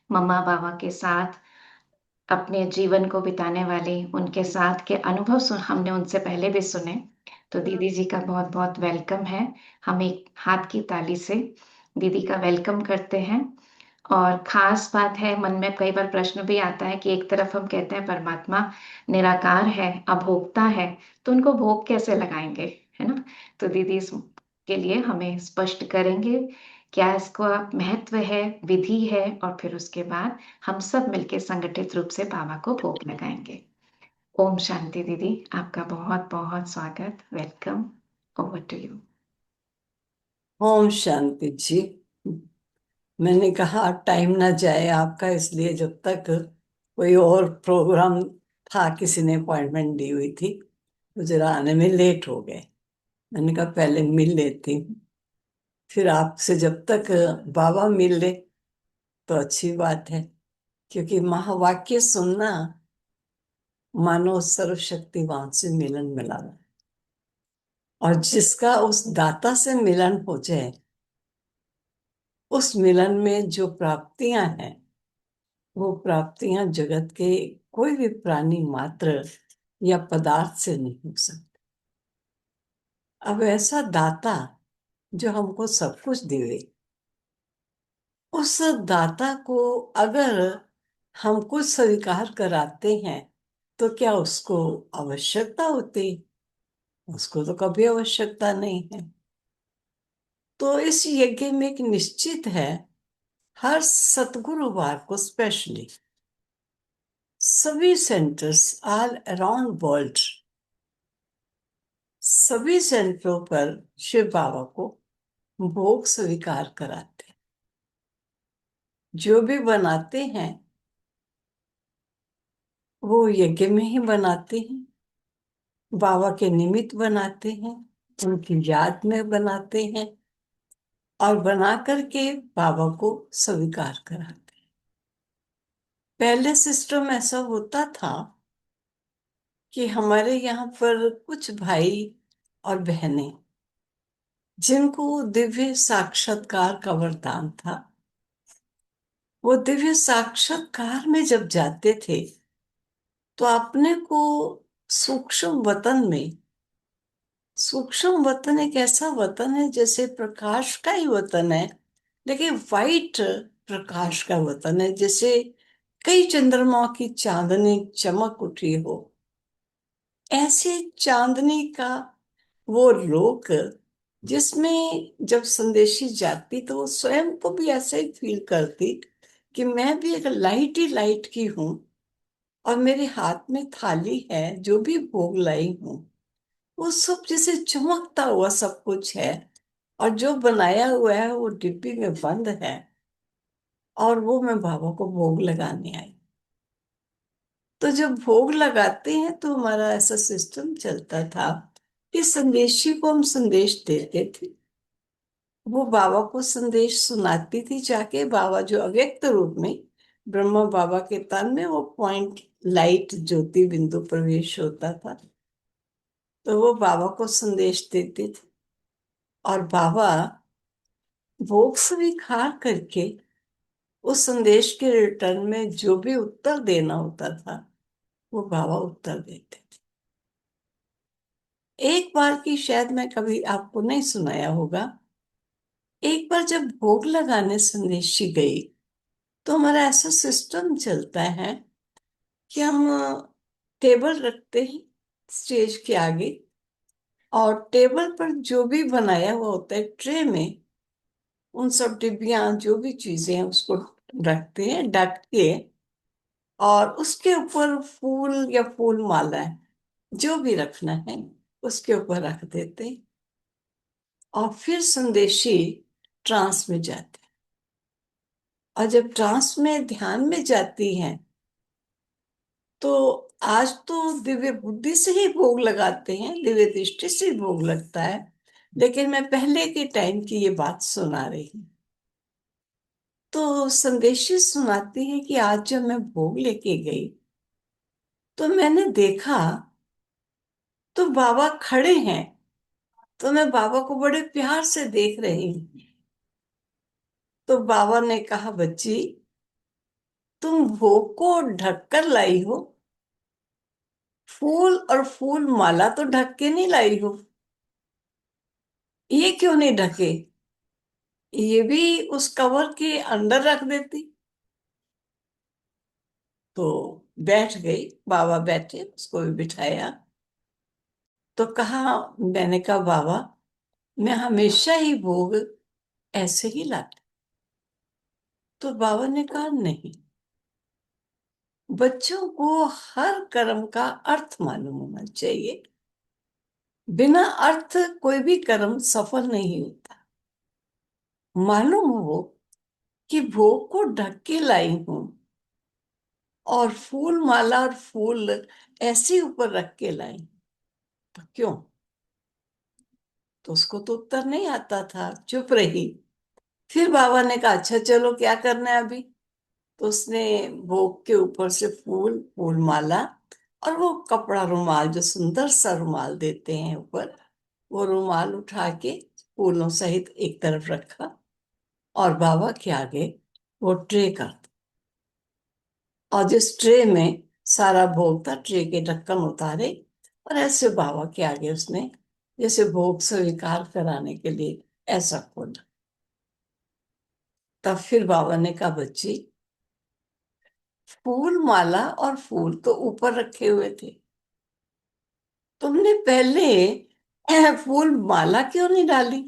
Speaker 2: मम्मा बाबा के साथ अपने जीवन को बिताने वाली, उनके साथ के अनुभव हमने उनसे पहले भी सुने। तो दीदी जी का बहुत बहुत वेलकम है। हम एक हाथ की ताली से दीदी का वेलकम करते हैं। और खास बात है, मन में कई बार प्रश्न भी आता है कि एक तरफ हम कहते हैं परमात्मा निराकार है, अभोक्ता है, तो उनको भोग कैसे लगाएंगे, है ना। तो दीदी इसके लिए हमें स्पष्ट करेंगे क्या इसका महत्व है, विधि है, और फिर उसके बाद हम सब मिलके संगठित रूप से बाबा को भोग लगाएंगे। ओम शांति दीदी, आपका बहुत बहुत स्वागत, वेलकम। Over to you.
Speaker 9: ओम शांति जी। मैंने कहा टाइम ना जाए आपका, इसलिए जब तक कोई और प्रोग्राम था, किसी ने अपॉइंटमेंट दी हुई थी, तो जरा आने में लेट हो गए। मैंने कहा पहले मिल लेती हूँ, फिर आपसे जब तक बाबा मिल ले तो अच्छी बात है, क्योंकि महावाक्य सुनना मानो सर्वशक्तिवान से मिलन मिलाना, और जिसका उस दाता से मिलन हो जाए, उस मिलन में जो प्राप्तियां हैं, वो प्राप्तियां जगत के कोई भी प्राणी मात्र या पदार्थ से नहीं हो सकती। अब ऐसा दाता जो हमको सब कुछ देवे, उस दाता को अगर हम कुछ स्वीकार कराते हैं तो क्या उसको आवश्यकता होती? उसको तो कभी आवश्यकता नहीं है। तो इस यज्ञ में एक निश्चित है, हर सतगुरुवार को स्पेशली सभी सेंटर्स ऑल अराउंड वर्ल्ड, सभी सेंटरों पर शिव बाबा को भोग स्वीकार कराते हैं। जो भी बनाते हैं वो यज्ञ में ही बनाते हैं, बाबा के निमित्त बनाते हैं, उनकी याद में बनाते हैं, और बना करके बाबा को स्वीकार कराते हैं। पहले सिस्टम ऐसा होता था कि हमारे यहाँ पर कुछ भाई और बहनें जिनको दिव्य साक्षात्कार का वरदान था, वो दिव्य साक्षात्कार में जब जाते थे तो अपने को सूक्ष्म वतन में, सूक्ष्म वतन एक ऐसा वतन है जैसे प्रकाश का ही वतन है, लेकिन वाइट प्रकाश का वतन है, जैसे कई चंद्रमा की चांदनी चमक उठी हो, ऐसे चांदनी का वो लोक, जिसमें जब संदेशी जाती तो वो स्वयं को भी ऐसे ही फील करती कि मैं भी एक लाइट ही लाइट की हूँ, और मेरे हाथ में थाली है, जो भी भोग लाई हूँ वो सब जैसे चमकता हुआ सब कुछ है, और जो बनाया हुआ है वो डिब्बी में बंद है, और वो मैं बाबा को भोग लगाने आई। तो जब भोग लगाते हैं तो हमारा ऐसा सिस्टम चलता था कि संदेशी को हम संदेश देते थे, वो बाबा को संदेश सुनाती थी जाके। बाबा जो अव्यक्त रूप में ब्रह्मा बाबा के तन में वो पॉइंट लाइट ज्योति बिंदु प्रवेश होता था, तो वो बाबा को संदेश देते थे, और बाबा भोग स्वीकार करके उस संदेश के रिटर्न में जो भी उत्तर देना होता था वो बाबा उत्तर देते थे। एक बार की शायद मैं कभी आपको नहीं सुनाया होगा, एक बार जब भोग लगाने संदेशी गई तो हमारा ऐसा सिस्टम चलता है कि हम टेबल रखते हैं स्टेज के आगे, और टेबल पर जो भी बनाया हुआ होता है ट्रे में, उन सब डिब्बियां जो भी चीजें हैं उसको रखते हैं ढक के, और उसके ऊपर फूल या फूल माला जो भी रखना है उसके ऊपर रख देते हैं, और फिर संदेशी ट्रांस में जाते हैं। और जब ट्रांस में ध्यान में जाती हैं तो आज तो दिव्य बुद्धि से ही भोग लगाते हैं, दिव्य दृष्टि से ही भोग लगता है, लेकिन मैं पहले के टाइम की ये बात सुना रही हूँ। तो संदेशी सुनाती है कि आज जब मैं भोग लेके गई तो मैंने देखा तो बाबा खड़े हैं। तो मैं बाबा को बड़े प्यार से देख रही हूँ। तो बाबा ने कहा, बच्ची तुम भोग को ढक कर लाई हो, फूल और फूल माला तो ढक के नहीं लाई हो। ये क्यों नहीं ढके? ये भी उस कवर के अंदर रख देती। तो बैठ गई, बाबा बैठे, उसको भी बिठाया। तो कहा, मैंने कहा बाबा मैं हमेशा ही भोग ऐसे ही लाती। तो बाबा ने कहा नहीं, बच्चों को हर कर्म का अर्थ मालूम होना चाहिए। बिना अर्थ कोई भी कर्म सफल नहीं होता। मालूम हो कि भोग को ढक के लाई हूं और फूल माला और फूल ऐसे ऊपर रख के लाई, तो क्यों? तो उसको तो उत्तर नहीं आता था, चुप रही। फिर बाबा ने कहा, अच्छा चलो क्या करना है अभी? तो उसने भोग के ऊपर से फूल, फूल माला और वो कपड़ा रुमाल, जो सुंदर सा रुमाल देते हैं ऊपर, वो रुमाल उठा के फूलों सहित एक तरफ रखा और बाबा के आगे वो ट्रे कर दी। और जिस ट्रे में सारा भोग था, ट्रे के ढक्कन उतारे और ऐसे बाबा के आगे उसने जैसे भोग स्वीकार कराने के लिए ऐसा खोला। तब फिर बाबा ने कहा, बच्ची फूल माला और फूल तो ऊपर रखे हुए थे, तुमने पहले फूल माला क्यों नहीं डाली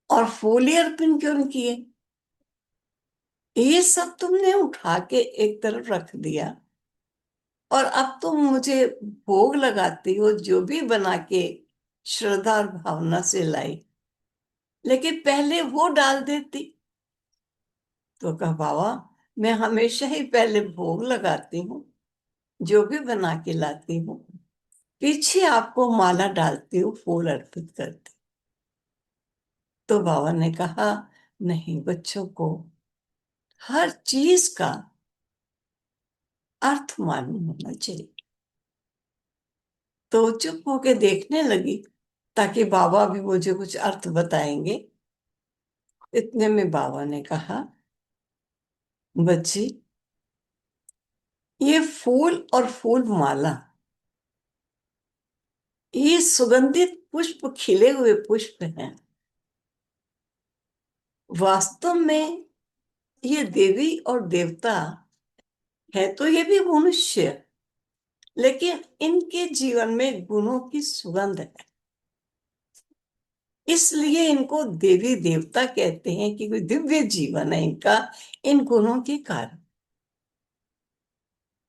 Speaker 9: और फूल ही अर्पण क्यों नहीं किए? ये सब तुमने उठा के एक तरफ रख दिया और अब तुम मुझे भोग लगाती हो, जो भी बना के श्रद्धा और भावना से लाई, लेकिन पहले वो डाल देती। तो कहा, बाबा मैं हमेशा ही पहले भोग लगाती हूँ, जो भी बना के लाती हूँ, पीछे आपको माला डालती हूँ, फूल अर्पित करती। तो बाबा ने कहा, नहीं, बच्चों को हर चीज का अर्थ मालूम होना चाहिए। तो चुप होके देखने लगी ताकि बाबा भी मुझे कुछ अर्थ बताएंगे। इतने में बाबा ने कहा, बच्ची ये फूल और फूल माला, ये सुगंधित पुष्प, खिले हुए पुष्प हैं। वास्तव में ये देवी और देवता है तो ये भी मनुष्य, लेकिन इनके जीवन में गुणों की सुगंध है, इसलिए इनको देवी देवता कहते हैं कि कोई दिव्य जीवन है इनका इन गुणों के कारण।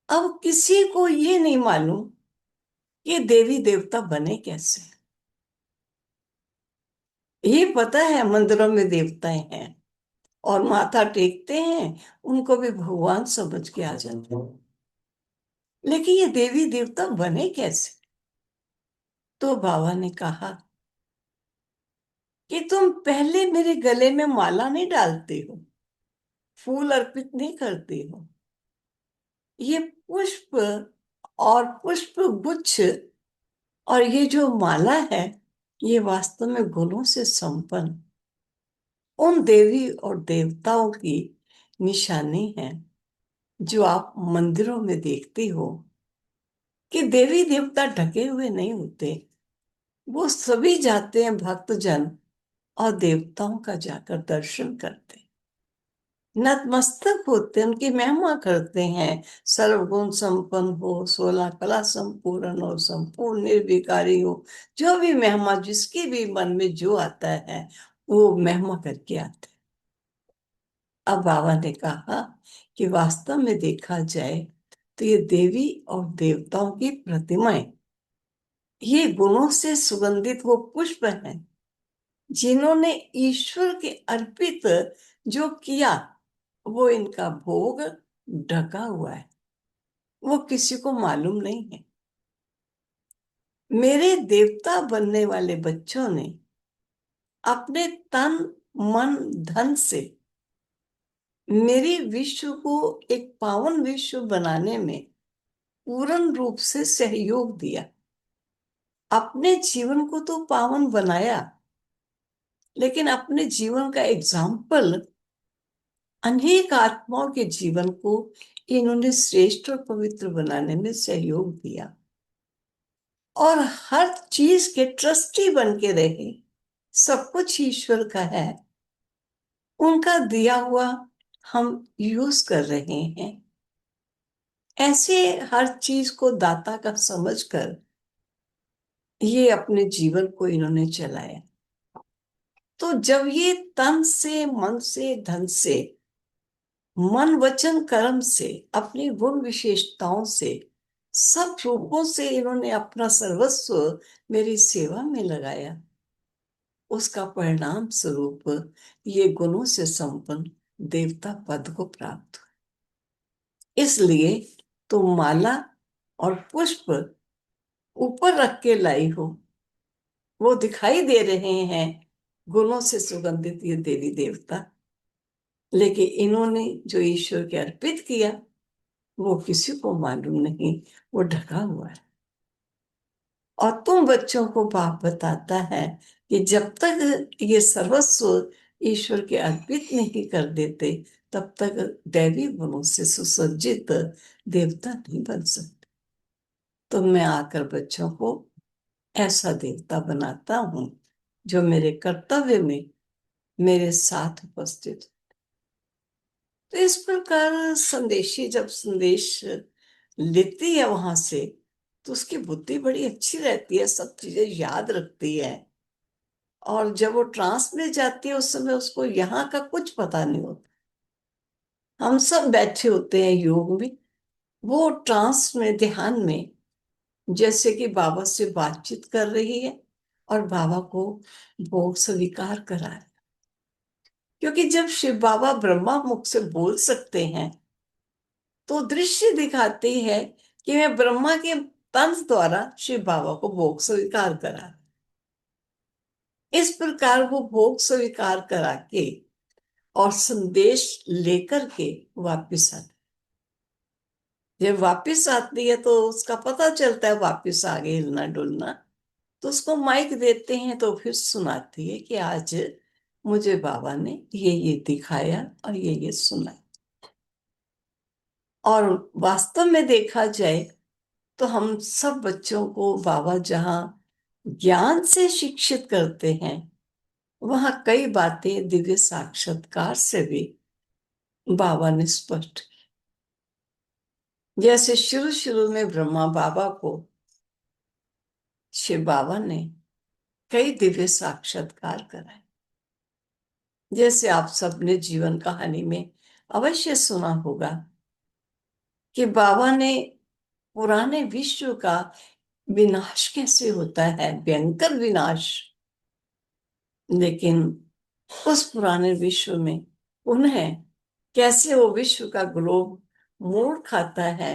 Speaker 9: अब किसी को ये नहीं मालूम कि देवी देवता बने कैसे। ये पता है मंदिरों में देवताएं हैं और माथा टेकते हैं, उनको भी भगवान समझ के आ जाते हैं, लेकिन ये देवी देवता बने कैसे? तो बाबा ने कहा कि तुम पहले मेरे गले में माला नहीं डालते हो, फूल अर्पित नहीं करते हो। ये पुष्प और पुष्प गुच्छ और ये जो माला है, ये वास्तव में गुणों से संपन्न उन देवी और देवताओं की निशानी है जो आप मंदिरों में देखते हो कि देवी देवता ढके हुए नहीं होते। वो सभी जाते हैं भक्तजन और देवताओं का जाकर दर्शन करते, नतमस्तक होते, उनकी महिमा करते हैं। सर्वगुण संपन्न हो, 16 कला संपूर्ण हो, संपूर्ण निर्विकारी हो, जो भी महिमा जिसके भी मन में जो आता है वो महिमा करके आते। अब बाबा ने कहा कि वास्तव में देखा जाए तो ये देवी और देवताओं की प्रतिमाएं, ये गुणों से सुगंधित वो पुष्प हैं जिन्होंने ईश्वर के अर्पित जो किया, वो इनका भोग ढका हुआ है, वो किसी को मालूम नहीं है। मेरे देवता बनने वाले बच्चों ने अपने तन मन धन से मेरी विश्व को एक पावन विश्व बनाने में पूर्ण रूप से सहयोग दिया। अपने जीवन को तो पावन बनाया, लेकिन अपने जीवन का एग्जाम्पल अनेक आत्माओं के जीवन को इन्होंने श्रेष्ठ और पवित्र बनाने में सहयोग दिया और हर चीज के ट्रस्टी बन के रहे। सब कुछ ईश्वर का है, उनका दिया हुआ हम यूज कर रहे हैं। ऐसे हर चीज को दाता का समझकर ये अपने जीवन को इन्होंने चलाया। तो जब ये तन से, मन से, धन से, मन वचन कर्म से, अपनी गुण विशेषताओं से, सब रूपों से इन्होंने अपना सर्वस्व मेरी सेवा में लगाया, उसका परिणाम स्वरूप ये गुणों से संपन्न देवता पद को प्राप्त हुआ। इसलिए तुम माला और पुष्प ऊपर रख के लाई हो, वो दिखाई दे रहे हैं गुणों से सुगंधित ये देवी देवता, लेकिन इन्होंने जो ईश्वर के अर्पित किया वो किसी को मालूम नहीं, वो ढका हुआ है। और तुम बच्चों को बाप बताता है कि जब तक ये सर्वस्व ईश्वर के अर्पित नहीं कर देते तब तक दैवी गुणों से सुसज्जित देवता नहीं बन सकते। तो मैं आकर बच्चों को ऐसा देवता बनाता हूं जो मेरे कर्तव्य में मेरे साथ उपस्थित हो। तो इस प्रकार संदेशी जब संदेश लेती है वहां से, तो उसकी बुद्धि बड़ी अच्छी रहती है, सब चीजें याद रखती है। और जब वो ट्रांस में जाती है उस समय उसको यहाँ का कुछ पता नहीं होता। हम सब बैठे होते हैं योग में, वो ट्रांस में, ध्यान में, जैसे कि बाबा से बातचीत कर रही है और बाबा को भोग स्वीकार करा है। क्योंकि जब शिव बाबा ब्रह्मा मुख से बोल सकते हैं तो दृश्य दिखाती है कि मैं ब्रह्मा के तंत्र द्वारा शिव बाबा को भोग स्वीकार करा। इस प्रकार वो भोग स्वीकार करा के और संदेश लेकर के वापिस आते। जब वापिस आती है तो उसका पता चलता है वापिस आ गए हिलना डुलना, तो उसको माइक देते हैं तो फिर सुनाती है कि आज मुझे बाबा ने ये दिखाया और ये सुना। और वास्तव में देखा जाए तो हम सब बच्चों को बाबा जहाँ ज्ञान से शिक्षित करते हैं वहां कई बातें दिव्य साक्षात्कार से भी बाबा ने स्पष्ट की। जैसे शुरू शुरू में ब्रह्मा बाबा को शिव बाबा ने कई दिव्य साक्षात्कार कराए। जैसे आप सबने जीवन कहानी में अवश्य सुना होगा कि बाबा ने पुराने विश्व का विनाश कैसे होता है, भयंकर विनाश, लेकिन उस पुराने विश्व में पुनः कैसे वो विश्व का ग्लोब मोड़ खाता है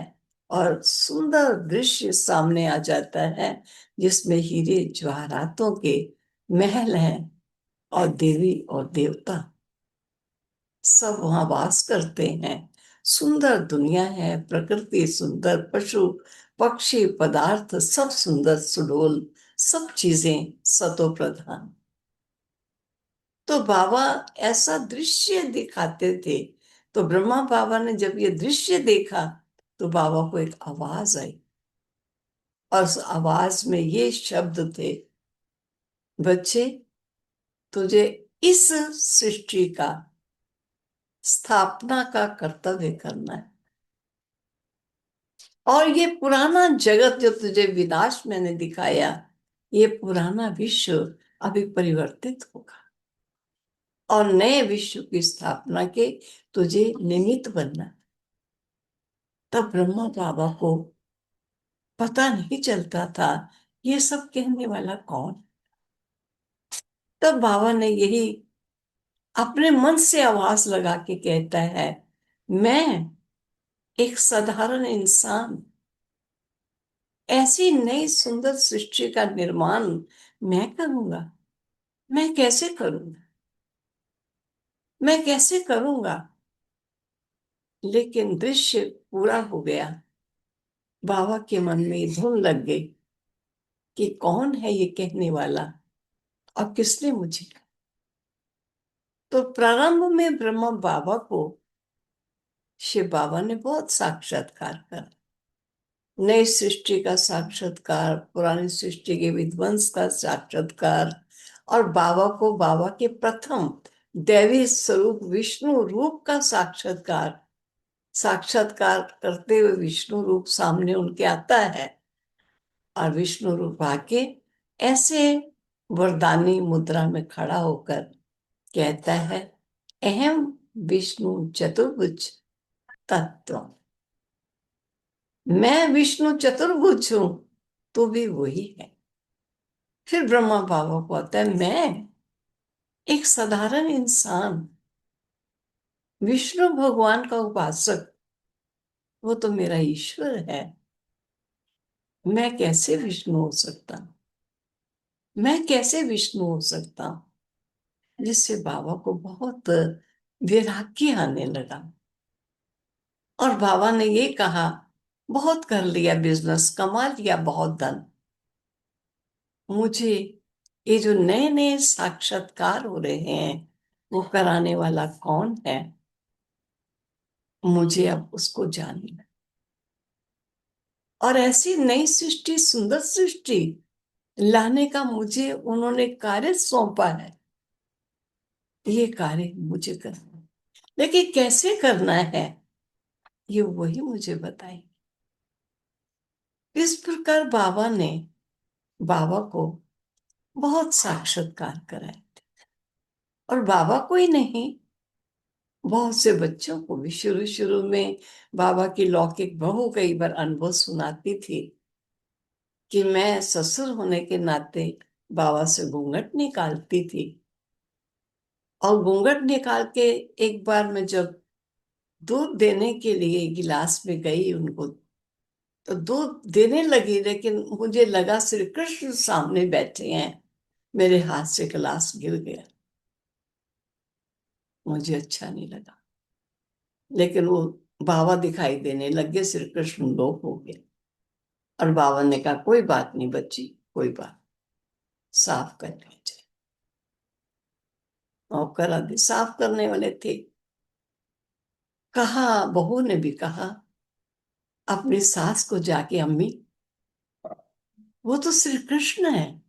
Speaker 9: और सुंदर दृश्य सामने आ जाता है जिसमें हीरे जवाहरातों के महल हैं और देवी और देवता सब वहां वास करते हैं। सुंदर दुनिया है, प्रकृति सुंदर, पशु पक्षी पदार्थ सब सुंदर सुडोल, सब चीजें सतो प्रधान। तो बाबा ऐसा दृश्य दिखाते थे। तो ब्रह्मा बाबा ने जब ये दृश्य देखा तो बाबा को एक आवाज आई और उस आवाज में ये शब्द थे, बच्चे तुझे इस सृष्टि का स्थापना का कर्तव्य करना है और ये पुराना जगत जो तुझे विनाश मैंने दिखाया, ये पुराना विश्व अभी परिवर्तित होगा और नए विश्व की स्थापना के तुझे निमित्त बनना। तब ब्रह्मा बाबा को पता नहीं चलता था ये सब कहने वाला कौन। तब बाबा ने यही अपने मन से आवाज लगा के कहता है, मैं एक साधारण इंसान ऐसी नई सुंदर सृष्टि का निर्माण मैं करूंगा। मैं कैसे करूंगा? मैं कैसे करूंगा? लेकिन दृश्य पूरा हो गया। बाबा के मन में धुन लग गई कि कौन है ये कहने वाला और किसने मुझे कहा। तो प्रारंभ में ब्रह्मा बाबा को शिव बाबा ने बहुत साक्षात्कार करा। नई सृष्टि का साक्षात्कार, पुरानी सृष्टि के विध्वंस का साक्षात्कार, और बाबा को बाबा के प्रथम दैवी स्वरूप विष्णु रूप का साक्षात्कार। साक्षात्कार करते हुए विष्णु रूप सामने उनके आता है और विष्णु रूप आके ऐसे वरदानी मुद्रा में खड़ा होकर कहता है, अहम विष्णु चतुर्भुज तत्व। मैं विष्णु चतुर्भुज हूं, तो भी वही है। फिर ब्रह्मा बाबा को आता है, मैं एक साधारण इंसान, विष्णु भगवान का उपासक, वो तो मेरा ईश्वर है। मैं कैसे विष्णु हो सकता हूं? मैं कैसे विष्णु हो सकता हूं? जिससे बाबा को बहुत वैराग्य आने लगा। और बाबा ने ये कहा, बहुत कर लिया बिजनेस, कमा लिया बहुत धन, मुझे ये जो नए नए साक्षात्कार हो रहे हैं वो कराने वाला कौन है? मुझे अब उसको जानना। और ऐसी नई सृष्टि, सुंदर सृष्टि लाने का मुझे उन्होंने कार्य सौंपा है। ये कार्य मुझे करना है, लेकिन कैसे करना है ये वही मुझे बताए। इस प्रकार बाबा ने बाबा को बहुत साक्षात्कार कराए। और बाबा को ही नहीं, बहुत से बच्चों को भी। शुरू शुरू में बाबा की लौकिक बहू कई बार अनुभव सुनाती थी कि मैं ससुर होने के नाते बाबा से घूंघट निकालती थी। और घूंघट निकाल के एक बार मैं जब दूध देने के लिए गिलास में गई उनको, तो दूध देने लगी, लेकिन मुझे लगा श्री कृष्ण सामने बैठे हैं, मेरे हाथ से गिलास गिर गया। मुझे अच्छा नहीं लगा, लेकिन वो बाबा दिखाई देने लगे, श्री कृष्ण लोप हो गए। और बाबा ने कहा, कोई बात नहीं बच्ची, कोई बात, साफ कर लीजिए। और करा दी, साफ करने वाले थे। कहा, बहू ने भी कहा अपनी सास को जाके, अम्मी वो तो श्री कृष्ण है,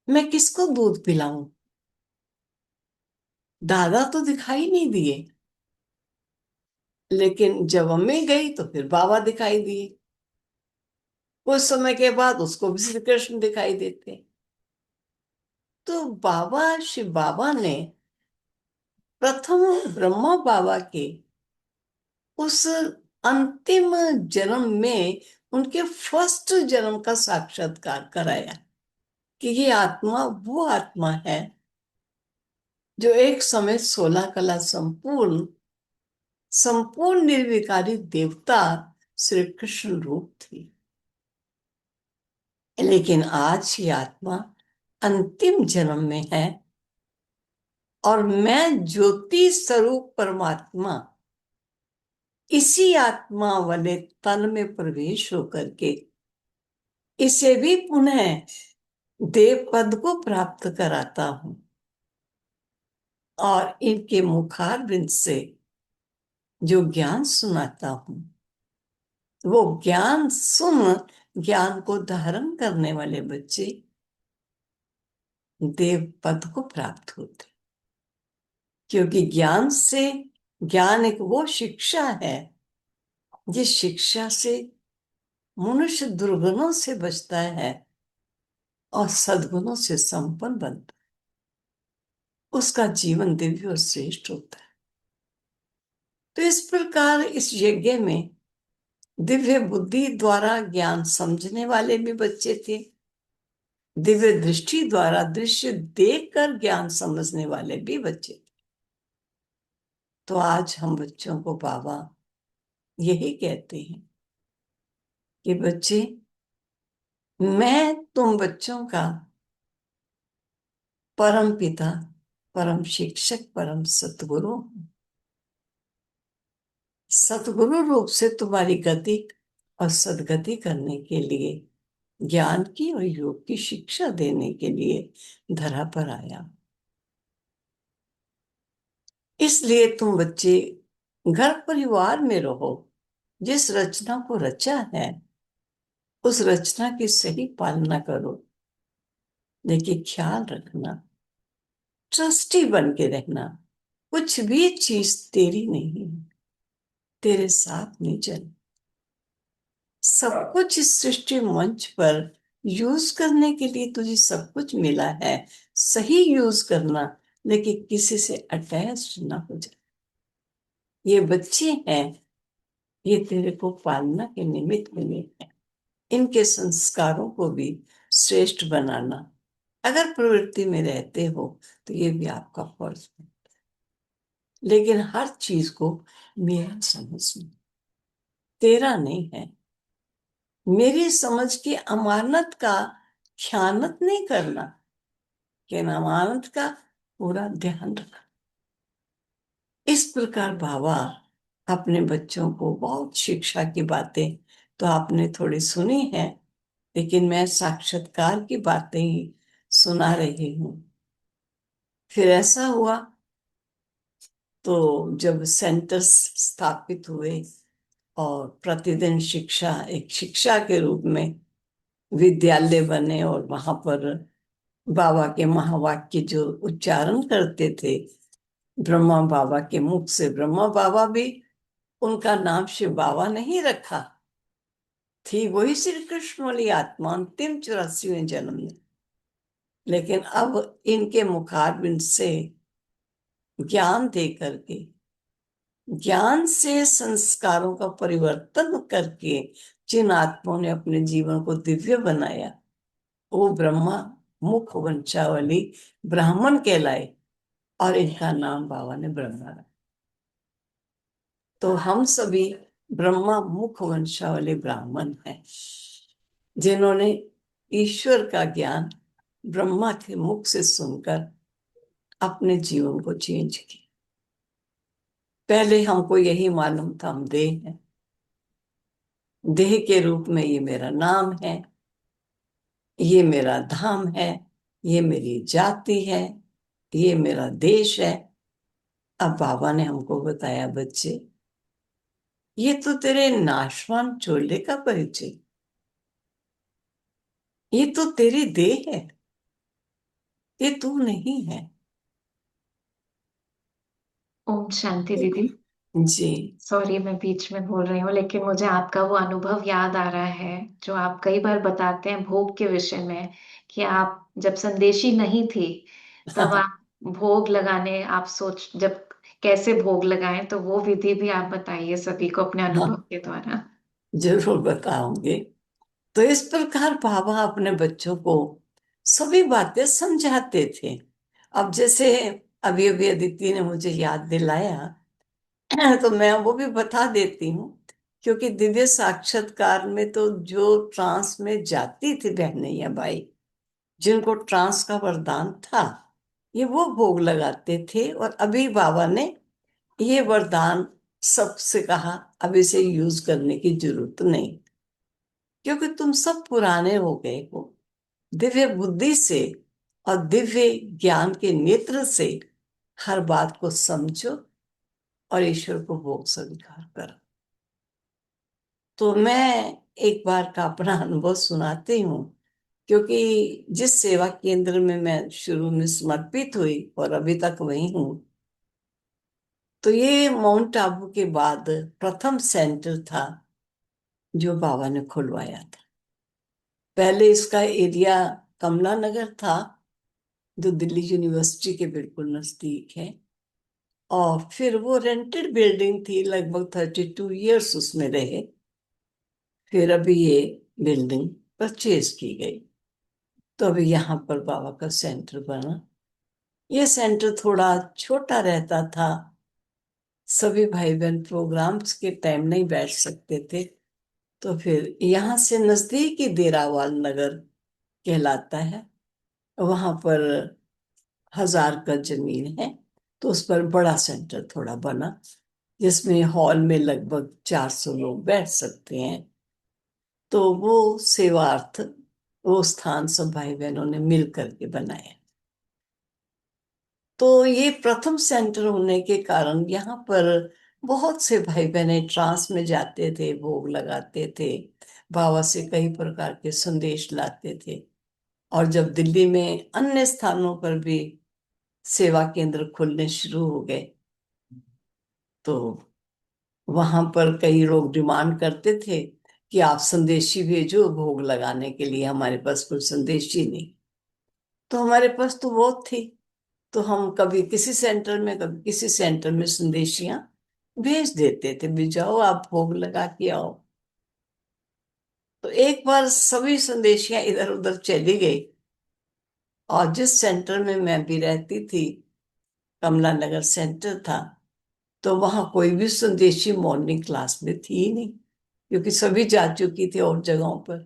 Speaker 9: मैं किसको दूध पिलाऊं? दादा तो दिखाई नहीं दिए। लेकिन जब अम्मी गई तो फिर बाबा दिखाई दिए। कुछ समय के बाद उसको भी श्री कृष्ण दिखाई देते। तो बाबा, शिव बाबा ने प्रथम ब्रह्मा बाबा के उस अंतिम जन्म में उनके फर्स्ट जन्म का साक्षात्कार कराया कि ये आत्मा वो आत्मा है जो एक समय 16 कला संपूर्ण संपूर्ण निर्विकारी देवता श्री कृष्ण रूप थी। लेकिन आज ये आत्मा अंतिम जन्म में है और मैं ज्योति स्वरूप परमात्मा इसी आत्मा वाले तन में प्रवेश होकर के इसे भी पुनः देव पद को प्राप्त कराता हूं और इनके मुखारबिंद से जो ज्ञान सुनाता हूं, वो ज्ञान सुन ज्ञान को धारण करने वाले बच्चे देव पद को प्राप्त होते। क्योंकि ज्ञान एक वो शिक्षा है जिस शिक्षा से मनुष्य दुर्गुणों से बचता है और सद्गुणों से संपन्न बनता है। उसका जीवन दिव्य और श्रेष्ठ होता है। तो इस प्रकार इस यज्ञ में दिव्य बुद्धि द्वारा ज्ञान समझने वाले भी बच्चे थे, दिव्य दृष्टि द्वारा दृश्य देखकर ज्ञान समझने वाले भी बच्चे थे। तो आज हम बच्चों को बाबा यही कहते हैं कि बच्चे, मैं तुम बच्चों का परम पिता, परम शिक्षक, परम सतगुरु हूं। सतगुरु रूप से तुम्हारी गति और सदगति करने के लिए, ज्ञान की और योग की शिक्षा देने के लिए धरा पर आया। इसलिए तुम बच्चे घर परिवार में रहो, जिस रचना को रचा है उस रचना की सही पालना करो। लेकिन ख्याल रखना, ट्रस्टी बन के रहना, कुछ भी चीज तेरी नहीं है, तेरे साथ नहीं चल। सब कुछ इस सृष्टि मंच पर यूज करने के लिए तुझे सब कुछ मिला है, सही यूज करना, लेकिन किसी से अटैच ना हो जाए। ये बच्चे हैं, ये तेरे को पालना के निमित्त मिले हैं। इनके संस्कारों को भी श्रेष्ठ बनाना, अगर प्रवृत्ति में रहते हो तो ये भी आपका फर्ज है। लेकिन हर चीज को मेरा समझना, तेरा नहीं है। मेरी समझ की अमानत का ख्यानत नहीं करना, कि अमानत का पूरा ध्यान रखना। इस प्रकार बाबा अपने बच्चों को बहुत शिक्षा की बातें तो आपने थोड़ी सुनी है, लेकिन मैं साक्षात्कार की बातें ही सुना रही हूं। फिर ऐसा हुआ तो जब सेंटर्स स्थापित हुए और प्रतिदिन शिक्षा, एक शिक्षा के रूप में विद्यालय बने, और वहां पर बाबा के महावाक्य जो उच्चारण करते थे ब्रह्मा बाबा के मुख से, ब्रह्मा बाबा भी, उनका नाम शिव बाबा नहीं रखा, थी वही श्री कृष्ण वाली आत्मा अंतिम 84वें जन्म में। लेकिन अब इनके मुखारबिंद से ज्ञान दे करके, ज्ञान से संस्कारों का परिवर्तन करके जिन आत्माओं ने अपने जीवन को दिव्य बनाया, वो ब्रह्मा मुख वंशावली ब्राह्मण कहलाए, और इनका नाम बाबा ने ब्रह्मा रखा। तो हम सभी ब्रह्मा मुख वंशावली ब्राह्मण हैं, जिन्होंने ईश्वर का ज्ञान ब्रह्मा के मुख से सुनकर अपने जीवन को चेंज किया। पहले हमको यही मालूम था हम देह हैं, देह के रूप में ये मेरा नाम है, ये मेरा धाम है, ये मेरी जाति है, ये मेरा देश है। अब बाबा ने हमको बताया, बच्चे ये तो तेरे नाशवान चोले का परिचय, ये तो तेरी देह है, ये तू नहीं है।
Speaker 2: ओम शांति दीदी।
Speaker 9: जी
Speaker 2: सॉरी मैं बीच में बोल रही हूँ, लेकिन मुझे आपका वो अनुभव याद आ रहा है जो आप कई बार बताते हैं भोग के विषय में, कि आप जब संदेशी नहीं थी तब आप भोग लगाने, आप सोच जब कैसे भोग लगाएं, तो वो विधि भी आप बताइए सभी को अपने अनुभव
Speaker 9: हाँ,
Speaker 2: के द्वारा।
Speaker 9: जरूर बताऊंगे। तो इस प्रकार बाबा अपने बच्चों को सभी बातें समझाते थे। अब जैसे अभी अभी अदिति ने मुझे याद दिलाया, तो मैं वो भी बता देती हूँ। क्योंकि दिव्य साक्षात्कार में तो जो ट्रांस में जाती थी बहनें या भाई, जिनको ट्रांस का वरदान था, ये वो भोग लगाते थे। और अभी बाबा ने ये वरदान सबसे कहा, अब इसे यूज करने की जरूरत नहीं, क्योंकि तुम सब पुराने हो गए हो। दिव्य बुद्धि से और दिव्य ज्ञान के नेत्र से हर बात को समझो और ईश्वर को भोग स्वीकार करो। तो मैं एक बार का अपना अनुभव सुनाती हूँ, क्योंकि जिस सेवा केंद्र में मैं शुरू में समर्पित हुई और अभी तक वही हूँ, तो ये माउंट आबू के बाद प्रथम सेंटर था जो बाबा ने खुलवाया था। पहले इसका एरिया कमला नगर था, जो दिल्ली यूनिवर्सिटी के बिल्कुल नजदीक है, और फिर वो रेंटेड बिल्डिंग थी, लगभग 32 ईयर्स उसमें रहे। फिर अभी ये बिल्डिंग परचेज की गई, तो अभी यहाँ पर बाबा का सेंटर बना। ये सेंटर थोड़ा छोटा रहता था, सभी भाई बहन प्रोग्राम्स के टाइम नहीं बैठ सकते थे, तो फिर यहाँ से नजदीक ही देरावाल नगर कहलाता है, वहां पर 1000 गज जमीन है। तो उस पर बड़ा सेंटर थोड़ा बना, जिसमें हॉल में लगभग 400 लोग बैठ सकते हैं। तो वो सेवार्थ वो स्थान सब भाई बहनों ने मिल करके बनाया। तो ये प्रथम सेंटर होने के कारण यहाँ पर बहुत से भाई बहने ट्रांस में जाते थे, भोग लगाते थे, बाबा से कई प्रकार के संदेश लाते थे। और जब दिल्ली में अन्य स्थानों पर भी सेवा केंद्र खुलने शुरू हो गए, तो वहां पर कई लोग डिमांड करते थे कि आप संदेशी भेजो भोग लगाने के लिए, हमारे पास कोई संदेशी नहीं। तो हमारे पास तो बहुत थी, तो हम कभी किसी सेंटर में कभी किसी सेंटर में संदेशियां भेज देते थे, भी जाओ आप भोग लगा के आओ। तो एक बार सभी संदेशियां इधर उधर चली गई, और जिस सेंटर में मैं भी रहती थी, कमला नगर सेंटर था, तो वहां कोई भी संदेशी मॉर्निंग क्लास में थी ही नहीं, क्योंकि सभी जा चुकी थी और जगहों पर।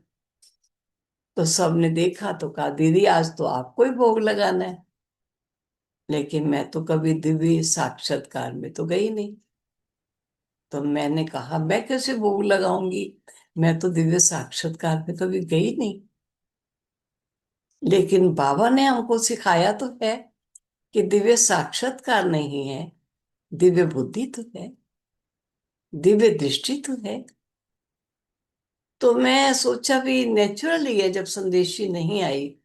Speaker 9: तो सबने देखा तो कहा, दीदी आज तो आपको ही भोग लगाना है। लेकिन मैं तो कभी दिव्य साक्षात्कार में तो गई नहीं। तो मैंने कहा, मैं कैसे भोग लगाऊंगी, मैं तो दिव्य साक्षात्कार में कभी गई नहीं। लेकिन बाबा ने हमको सिखाया तो है कि दिव्य साक्षात्कार नहीं है, दिव्य बुद्धि तो है, दिव्य दृष्टि तो है। तो मैं सोचा भी नेचुरली है, जब संदेशी नहीं आई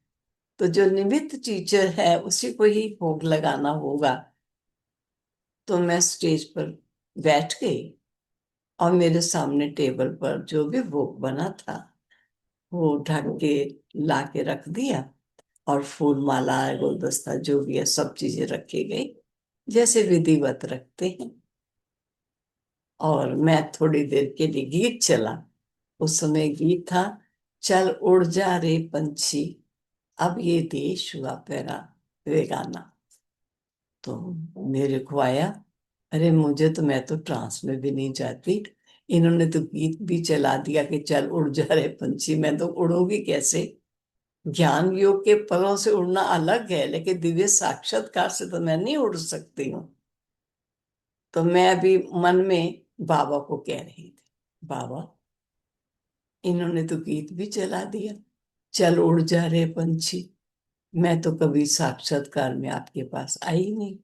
Speaker 9: तो जो निमित्त टीचर है उसी को ही भोग लगाना होगा। तो मैं स्टेज पर बैठ गई, और मेरे सामने टेबल पर जो भी भोग बना था वो ढक के ला के रख दिया, और फूल माला गुलदस्ता जो भी है सब चीजें रखी गई, जैसे विधिवत रखते हैं। और मैं थोड़ी देर के लिए गीत चला। उस समय गीत था, चल उड़ जा रे पंछी, अब ये देश हुआ प्यारा बेगाना। तो मेरे को आया, अरे मुझे तो, मैं तो ट्रांस में भी नहीं जाती, इन्होंने तो गीत भी चला दिया कि चल उड़ जा रे पंछी, मैं तो उड़ूंगी कैसे। ज्ञान योग के पलों से उड़ना अलग है, लेकिन दिव्य साक्षात्कार से तो मैं नहीं उड़ सकती हूँ। तो मैं अभी मन में बाबा को कह रही थी, बाबा इन्होंने तो गीत भी चला दिया, चल उड़ जा रे पंछी, मैं तो कभी साक्षात्कार में आपके पास आई नहीं।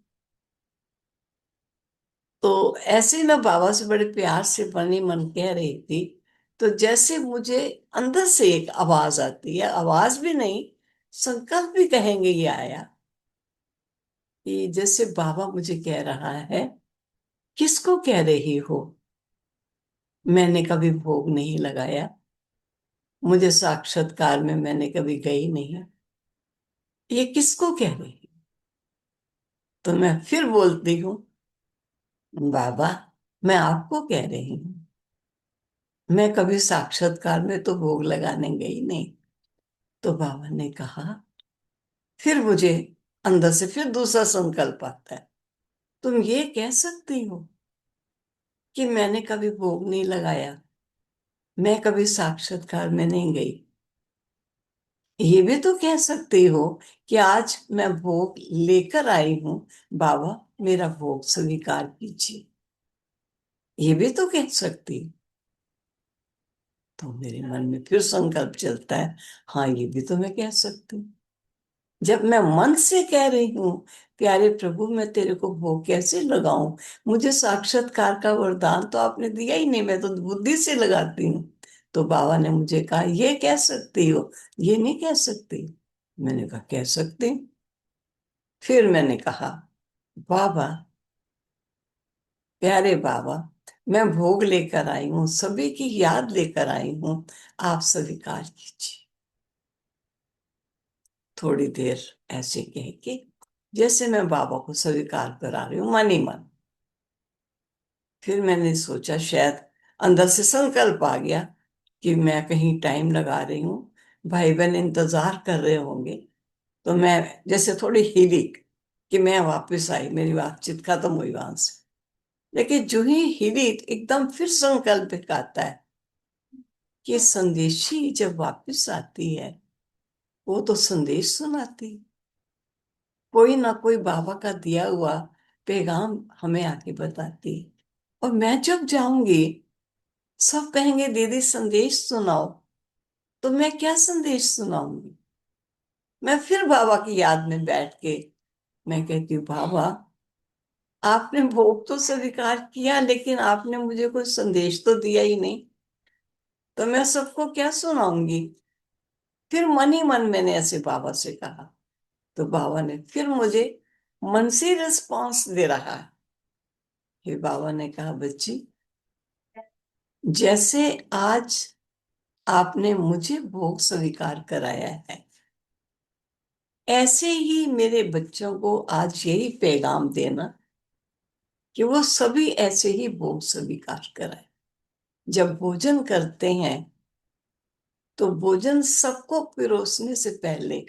Speaker 9: तो ऐसे मैं बाबा से बड़े प्यार से बनी मन कह रही थी, तो जैसे मुझे अंदर से एक आवाज आती है, आवाज भी नहीं संकल्प भी कहेंगे, ये आया कि जैसे बाबा मुझे कह रहा है, किसको कह रही हो, मैंने कभी भोग नहीं लगाया, मुझे साक्षात्कार में मैंने कभी गई नहीं, ये किसको कह रही। तो मैं फिर बोलती हूँ, बाबा मैं आपको कह रही हूँ, मैं कभी साक्षात्कार में तो भोग लगाने गई नहीं। तो बाबा ने कहा, फिर मुझे अंदर से फिर दूसरा संकल्प आता है, तुम ये कह सकती हो कि मैंने कभी भोग नहीं लगाया, मैं कभी साक्षात्कार में नहीं गई। ये भी तो कह सकती हो कि आज मैं भोग लेकर आई हूं, बाबा मेरा भोग स्वीकार कीजिए। ये भी तो कह सकती हो। तो मेरे मन में फिर संकल्प चलता है, हाँ ये भी तो मैं कह सकती हूँ। जब मैं मन से कह रही हूँ, प्यारे प्रभु मैं तेरे को भोग कैसे लगाऊं, मुझे साक्षात्कार का वरदान तो आपने दिया ही नहीं, मैं तो बुद्धि से लगाती हूँ। तो बाबा ने मुझे कहा, ये कह सकती हो, ये नहीं कह सकती। मैंने कहा कह सकती हूँ। फिर मैंने कहा, बाबा प्यारे बाबा मैं भोग लेकर आई हूँ, सभी की याद लेकर आई हूँ, आप स्वीकार कीजिए। थोड़ी देर ऐसे कह के जैसे मैं बाबा को स्वीकार करा रही हूँ मन ही मन। फिर मैंने सोचा शायद अंदर से संकल्प आ गया कि मैं कहीं टाइम लगा रही हूँ, भाई बहन इंतजार कर रहे होंगे। तो मैं जैसे थोड़ी हिली कि मैं वापस आई, मेरी बातचीत खत्म हुई वहां से। लेकिन जो ही हिली एकदम फिर संकल्प एक आता है, कि संदेशी जब वापस आती है वो तो संदेश सुनाती, कोई ना कोई बाबा का दिया हुआ पैगाम हमें आके बताती। और मैं जब जाऊंगी सब कहेंगे दीदी संदेश सुनाओ, तो मैं क्या संदेश सुनाऊंगी? मैं फिर बाबा की याद में बैठ के मैं कहती हूँ बाबा आपने भोग तो स्वीकार किया लेकिन आपने मुझे कोई संदेश तो दिया ही नहीं, तो मैं सबको क्या सुनाऊंगी? फिर मन ही मन मैंने ऐसे बाबा से कहा, तो बाबा ने फिर मुझे मन से रिस्पॉन्स दे रहा है। फिर बाबा ने कहा बच्ची जैसे आज आपने मुझे भोग स्वीकार कराया है, ऐसे ही मेरे बच्चों को आज यही पैगाम देना कि वो सभी ऐसे ही भोग स्वीकार कराए। जब भोजन करते हैं तो भोजन सबको पिरोसने से पहले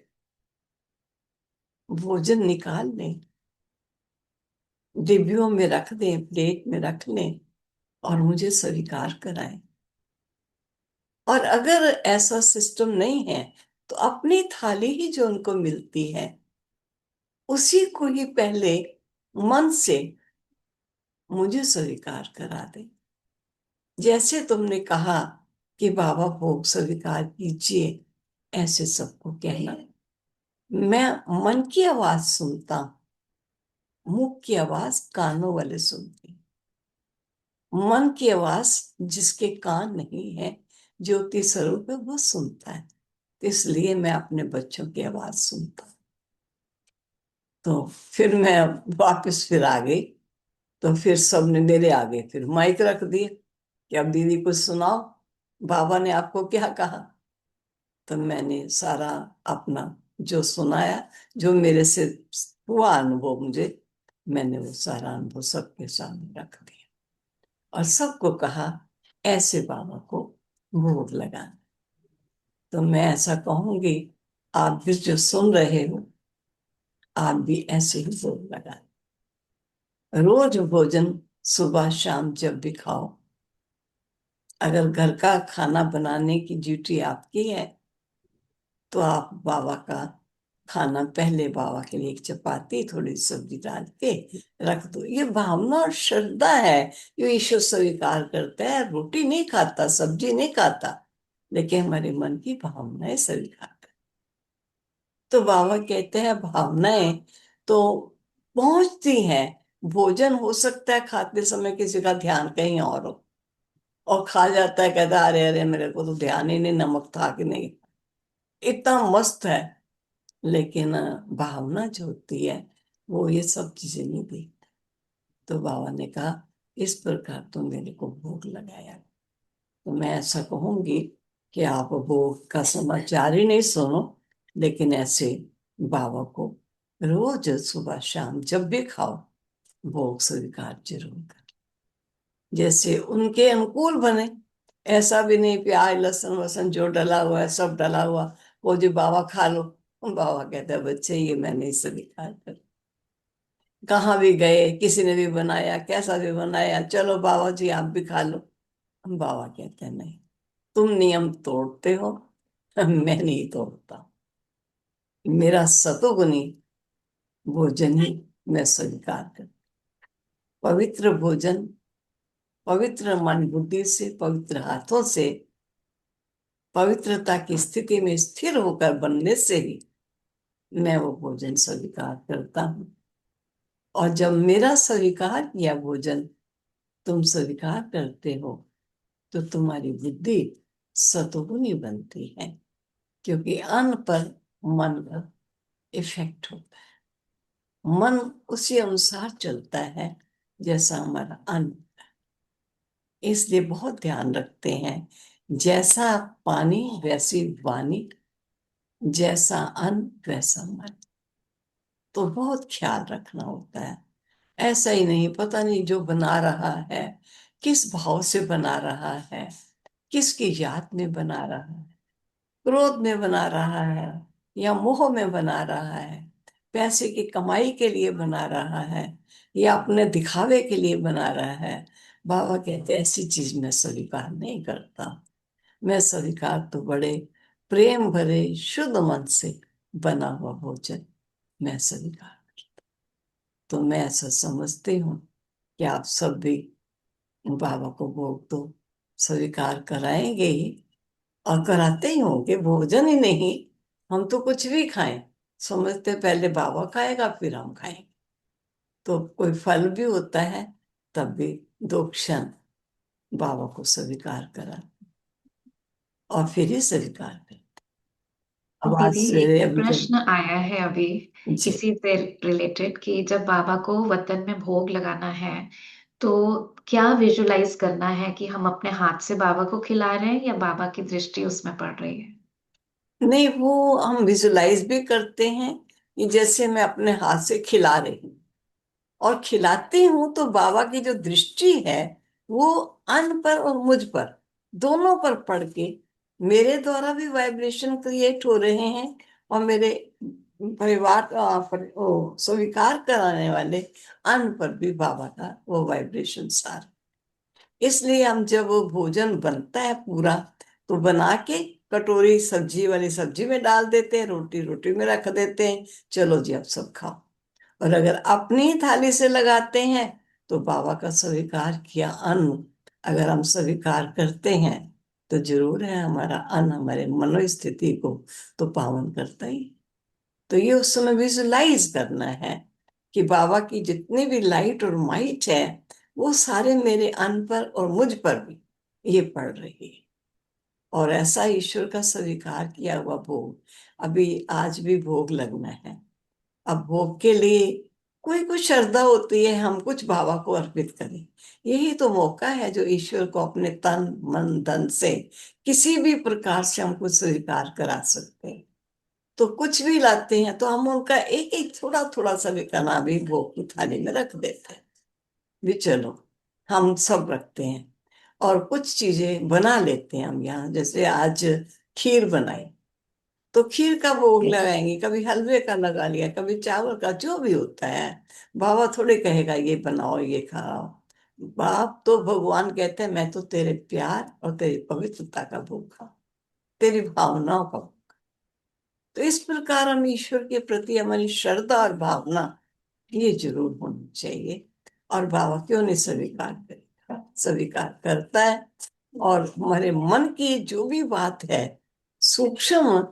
Speaker 9: भोजन निकाल लें, डिब्बियों में रख दें, प्लेट में रख लें और मुझे स्वीकार कराएं। और अगर ऐसा सिस्टम नहीं है तो अपनी थाली ही जो उनको मिलती है उसी को ही पहले मन से मुझे स्वीकार करा दे। जैसे तुमने कहा कि बाबा भोग स्वीकार कीजिए, ऐसे सबको कहना। मैं मन की आवाज सुनता हूं, मुख की आवाज कानों वाले सुनते हैं। मन की आवाज जिसके कान नहीं है, ज्योति स्वरूप है, वो सुनता है। तो इसलिए मैं अपने बच्चों की आवाज सुनता हूं। तो फिर मैं वापस फिर आ गई, तो फिर सबने मेरे आगे फिर माइक रख दिए कि अब दीदी कुछ सुनाओ, बाबा ने आपको क्या कहा। तो मैंने सारा अपना जो सुनाया, जो मेरे से हुआ अनुभव मुझे, मैंने वो सारा अनुभव सबके सामने रख दिया और सबको कहा ऐसे बाबा को भोग लगाना। तो मैं ऐसा कहूंगी आप भी जो सुन रहे हो आप भी ऐसे ही भोग लगाना। रोज भोजन सुबह शाम जब भी खाओ। अगर घर का खाना बनाने की ड्यूटी आपकी है तो आप बाबा का खाना पहले बाबा के लिए एक चपाती थोड़ी सब्जी डाल के रख दो। ये भावना और श्रद्धा है जो ईश्वर स्वीकार करता है। रोटी नहीं खाता, सब्जी नहीं खाता, लेकिन हमारे मन की भावनाएं स्वीकार कर। तो बाबा कहते हैं भावनाएं तो पहुंचती हैं। भोजन हो सकता है खाते समय किसी का ध्यान कहीं और खा जाता है, कहता है अरे अरे मेरे को तो ध्यान ही नहीं, नमक था कि नहीं, इतना मस्त है। लेकिन भावना जो होती है वो ये सब चीजें नहीं देखती। तो बाबा ने कहा इस प्रकार तुम मेरे को भोग लगाया। तो मैं ऐसा कहूंगी कि आप भोग का समाचार ही नहीं सुनो, लेकिन ऐसे बाबा को रोज सुबह शाम जब भी खाओ भोग स्वीकार जरूर कर, जैसे उनके अनुकूल बने। ऐसा भी नहीं प्याज लहसुन वसन जो डला हुआ है सब डला हुआ वो जो बाबा खा लो। बाबा कहते हैं बच्चे ये मैं नहीं स्वीकार कर। कहाँ भी गए किसी ने भी बनाया, कैसा भी बनाया, चलो बाबा जी आप भी खा लो। बाबा कहते हैं नहीं, तुम नियम तोड़ते हो, मैं नहीं तोड़ता। मेरा सतोगुनी भोजन ही मैं स्वीकार कर। पवित्र भोजन पवित्र मन बुद्धि से, पवित्र हाथों से, पवित्रता की स्थिति में स्थिर होकर बनने से ही मैं वो भोजन स्वीकार करता हूँ। और जब मेरा स्वीकार किया भोजन तुम स्वीकार करते हो तो तुम्हारी बुद्धि सतोगुनी बनती है, क्योंकि अन्न पर मन का इफेक्ट होता है। मन उसी अनुसार चलता है जैसा हमारा अन्न। इसलिए बहुत ध्यान रखते हैं, जैसा पानी वैसी वाणी, जैसा अन्न वैसा मन। तो बहुत ख्याल रखना होता है। ऐसा ही नहीं पता नहीं जो बना रहा है किस भाव से बना रहा है, किसकी याद में बना रहा है, क्रोध में बना रहा है या मोह में बना रहा है, पैसे की कमाई के लिए बना रहा है या अपने दिखावे के लिए बना रहा है। बाबा कहते ऐसी चीज मैं स्वीकार नहीं करता। मैं स्वीकार तो बड़े प्रेम भरे शुद्ध मन से बना हुआ भोजन मैं स्वीकार। तो मैं ऐसा समझती हूँ कि आप सब भी बाबा को भोग तो स्वीकार कराएंगे ही, और कराते ही होंगे। भोजन ही नहीं, हम तो कुछ भी खाएं समझते पहले बाबा खाएगा फिर हम खाएंगे। तो कोई फल भी होता है तब भी 2 क्षण बाबा को स्वीकार करा और फिर ही स्वीकार करें। अब आज
Speaker 2: दीदी,
Speaker 9: सवेरे
Speaker 2: एक
Speaker 9: अभी
Speaker 2: प्रश्न आया है अभी
Speaker 9: जी
Speaker 2: इसी से रिलेटेड कि जब बाबा को वतन में भोग लगाना है तो क्या विजुलाइज करना है कि हम अपने हाथ से बाबा को खिला रहे हैं या बाबा की दृष्टि उसमें पड़ रही है?
Speaker 9: नहीं, वो हम विजुलाइज भी करते हैं कि जैसे मैं अपने हाथ से खिला रही हूँ और खिलाती हूँ तो बाबा की जो दृष्टि है वो अन्न पर और मुझ पर दोनों पर पड़ के मेरे द्वारा भी वाइब्रेशन क्रिएट हो रहे हैं और मेरे परिवार वो स्वीकार कराने वाले अन्न पर भी बाबा का वो वाइब्रेशन सार। इसलिए हम जब वो भोजन बनता है पूरा तो बना के कटोरी सब्जी वाली सब्जी में डाल देते हैं, रोटी रोटी में रख देते हैं, चलो जी अब सब खाओ। और अगर अपनी थाली से लगाते हैं तो बाबा का स्वीकार किया अन्न अगर हम स्वीकार करते हैं तो जरूर है हमारा अन्न हमारे मनोस्थिति को तो पावन करता ही। तो ये उस समय विजुलाइज करना है कि बाबा की जितनी भी लाइट और माइट है वो सारे मेरे अन्न पर और मुझ पर भी ये पड़ रही है। और ऐसा ईश्वर का स्वीकार किया हुआ भोग अभी आज भी भोग लगना है। अब भोग के लिए कोई कुछ श्रद्धा होती है, हम कुछ बाबा को अर्पित करें। यही तो मौका है जो ईश्वर को अपने तन मन धन से किसी भी प्रकार से हम कुछ स्वीकार करा सकते हैं। तो कुछ भी लाते हैं तो हम उनका एक एक थोड़ा थोड़ा सा भी कना भी भोग की थाली में रख देते हैं भी, चलो हम सब रखते हैं। और कुछ चीजें बना लेते हैं हम यहाँ, जैसे आज खीर बनाई तो खीर का भोग लगाएंगे, कभी हलवे का लगा लिया, कभी चावल का, जो भी होता है। बाबा थोड़े कहेगा ये बनाओ ये खाओ। बाप तो भगवान कहते हैं मैं तो तेरे प्यार और तेरी पवित्रता का भोग खाऊं, तेरी भावनाओं का। तो इस प्रकार हम ईश्वर के प्रति हमारी श्रद्धा और भावना ये जरूर होनी चाहिए। और बाबा क्यों नहीं स्वीकार करेगा, स्वीकार करता है। और हमारे मन की जो भी बात है सूक्ष्म,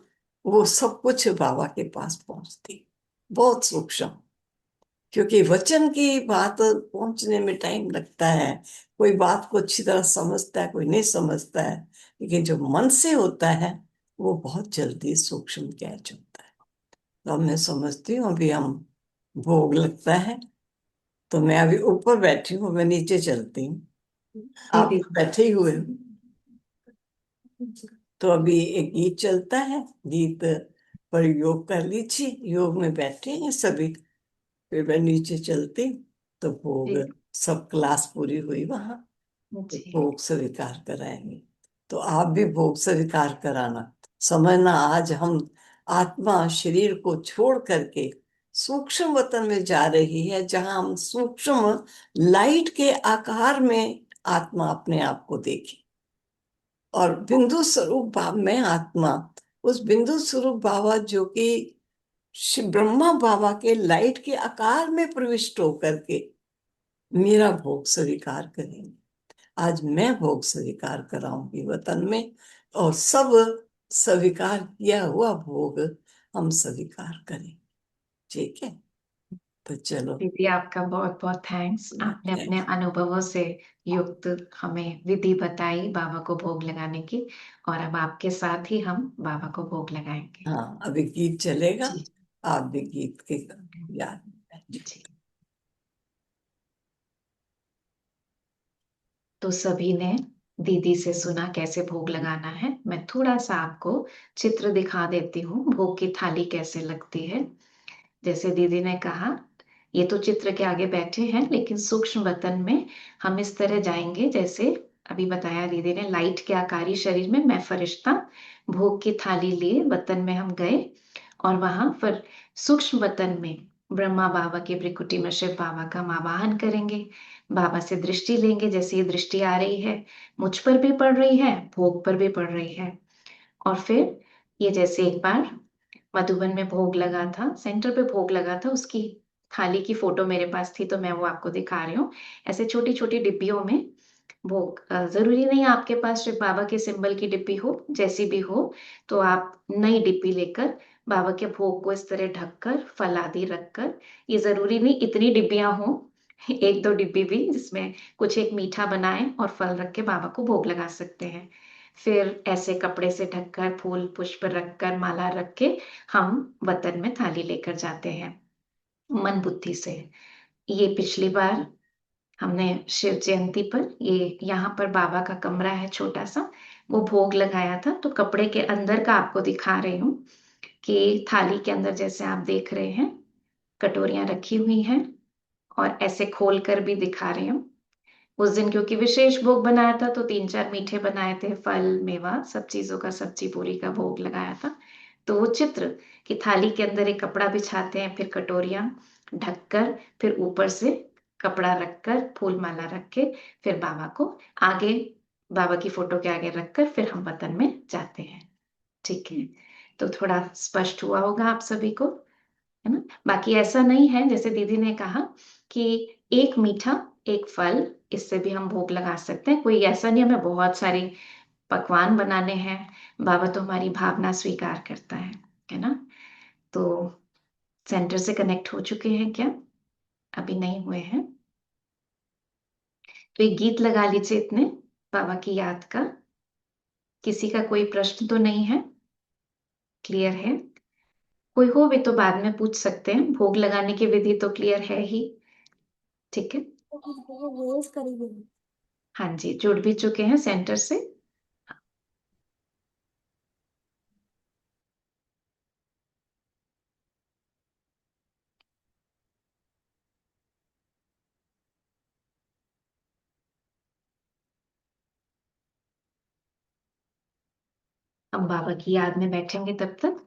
Speaker 9: वो सब कुछ बाबा के पास पहुंचती, बहुत सूक्ष्म। क्योंकि वचन की बात पहुंचने में टाइम लगता है, कोई बात को अच्छी तरह समझता है कोई नहीं समझता है, लेकिन जो मन से होता है वो बहुत जल्दी सूक्ष्म कैच होता है। तो अब मैं समझती हूँ अभी हम भोग लगता है तो मैं अभी ऊपर बैठी हूँ, मैं नीचे चलती हूँ, आप
Speaker 2: दीदी,
Speaker 9: बैठे ही हुए हो। तो अभी एक गीत चलता है, गीत पर योग कर लीजिए, योग में बैठे हैं सभी। फिर मैं नीचे चलती तो भोग
Speaker 2: जी
Speaker 9: सब क्लास पूरी हुई वहां तो
Speaker 2: जी
Speaker 9: भोग स्वीकार कराएंगे। तो आप भी भोग स्वीकार कराना, समझना आज हम आत्मा शरीर को छोड़ करके सूक्ष्म वतन में जा रही है, जहां हम सूक्ष्म लाइट के आकार में आत्मा अपने आप को देखे। और बिंदु स्वरूप भाव में आत्मा उस बिंदु स्वरूप बाबा जो कि ब्रह्मा बाबा के लाइट के आकार में प्रविष्ट होकर के मेरा भोग स्वीकार करेंगे। आज मैं भोग स्वीकार कराऊंगी वतन में, और सब स्वीकार किया हुआ भोग हम स्वीकार करें। ठीक है, तो चलो।
Speaker 2: दीदी, आपका बहुत बहुत थैंक्स। आपने अपने अनुभवों से युक्त हमें विधि बताई बाबा को भोग लगाने की, और अब आपके साथ ही हम बाबा को भोग लगाएंगे।
Speaker 9: हाँ, अभी गीत चलेगा,
Speaker 2: जी
Speaker 9: आप भी गीत के याद में बैठिए।
Speaker 2: जी। तो सभी ने दीदी से सुना कैसे भोग लगाना है। मैं थोड़ा सा आपको चित्र दिखा देती हूँ भोग की थाली कैसे लगती है। जैसे दीदी ने कहा, ये तो चित्र के आगे बैठे हैं, लेकिन सूक्ष्म वतन में हम इस तरह जाएंगे जैसे अभी बताया दीदी ने, लाइट के आकारी शरीर में मैं फरिश्ता भोग की थाली लिए वतन में हम गए, और वहां पर सूक्ष्म वतन में ब्रह्मा बाबा के भ्रिकुटी में शिव बाबा का हम आवाहन करेंगे। बाबा से दृष्टि लेंगे। जैसे ये दृष्टि आ रही है, मुझ पर भी पड़ रही है, भोग पर भी पड़ रही है। और फिर ये जैसे एक बार मधुबन में भोग लगा था, सेंटर पे भोग लगा था, उसकी थाली की फोटो मेरे पास थी तो मैं वो आपको दिखा रही हूँ। ऐसे छोटी छोटी डिब्बियों में भोग, जरूरी नहीं आपके पास सिर्फ बाबा के सिंबल की डिब्बी हो, जैसी भी हो तो आप नई डिब्बी लेकर बाबा के भोग को इस तरह ढककर फल आदि रखकर, ये जरूरी नहीं इतनी डिब्बियां हो, एक दो डिब्बी भी जिसमें कुछ एक मीठा बनाएं और फल रख के बाबा को भोग लगा सकते हैं। फिर ऐसे कपड़े से ढककर फूल पुष्प रखकर माला रख के हम वतन में थाली लेकर जाते हैं मन बुद्धि से। ये पिछली बार हमने शिव जयंती पर, ये यहाँ पर बाबा का कमरा है छोटा सा, वो भोग लगाया था। तो कपड़े के अंदर का आपको दिखा रही हूँ कि थाली के अंदर जैसे आप देख रहे हैं कटोरियां रखी हुई हैं, और ऐसे खोल कर भी दिखा रही हूँ। उस दिन क्योंकि विशेष भोग बनाया था तो 3-4 मीठे बनाए थे, फल मेवा सब चीजों का, सब्जी पूरी का भोग लगाया था। तो वो चित्र कि थाली के अंदर एक कपड़ा बिछाते हैं, फिर कटोरियां ढककर, फिर ऊपर से कपड़ा रखकर फूल माला रख के फिर बाबा को आगे, बाबा की फोटो के आगे रखकर फिर हम वतन में जाते हैं। ठीक है, तो थोड़ा स्पष्ट हुआ होगा आप सभी को, है ना। बाकी ऐसा नहीं है, जैसे दीदी ने कहा कि एक मीठा एक फल, इससे भी हम भोग लगा सकते हैं। कोई ऐसा नहीं हमें बहुत सारे पकवान बनाने हैं, बाबा तो हमारी भावना स्वीकार करता है ना। तो सेंटर से कनेक्ट हो चुके हैं क्या? अभी नहीं हुए हैं तो एक गीत लगा लीजिए इतने बाबा की याद का। किसी का कोई प्रश्न तो नहीं है? क्लियर है? कोई हो भी तो बाद में पूछ सकते हैं, भोग लगाने की विधि तो क्लियर है ही। ठीक है, हाँ जी, जुड़ भी चुके हैं सेंटर से। हम बाबा की याद में बैठेंगे तब तक।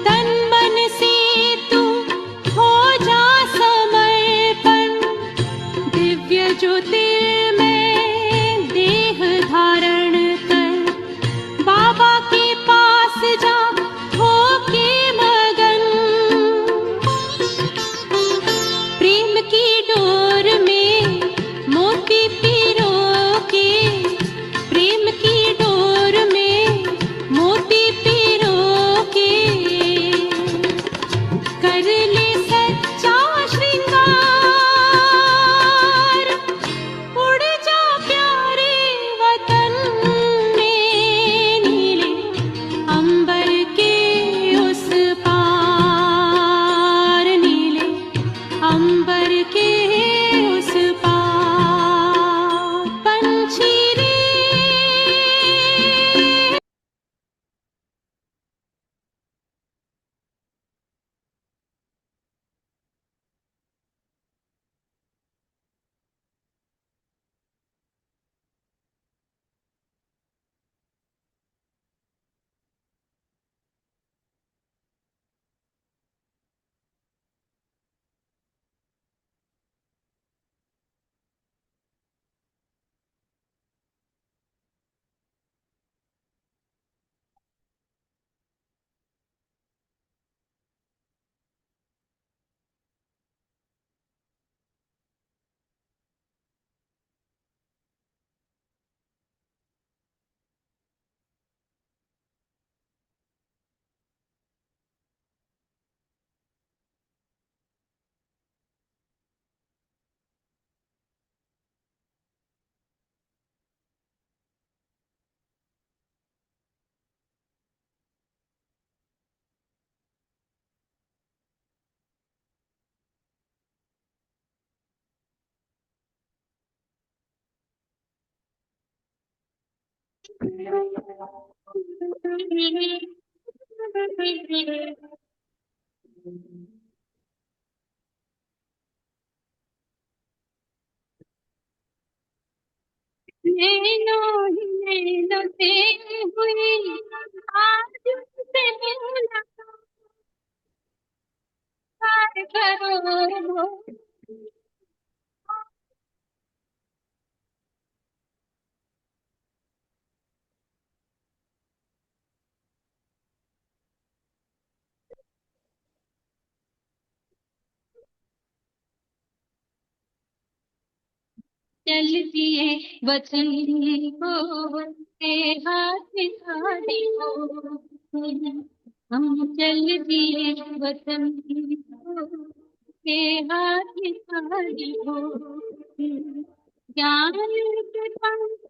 Speaker 10: तन मन ज्योतिर्मय देह धारण कर बाबा के पास जा होके मगन। प्रेम की डोर में मोती पिरो के, प्रेम की डोर में मोती पिरो के, कर ले सच्चा श्रृंगार, उड़ जा प्यारे वतन में, नीले अंबर के उस पार, नीले अंबर के उस पार। पंछी रे नैनो ही नैनो से हुई आज से मुलाकात करो। चल दिए वचन को के हाथ खाली हो, हम चल दिए वचन को के हाथ खाली हो। ज्ञान के पंख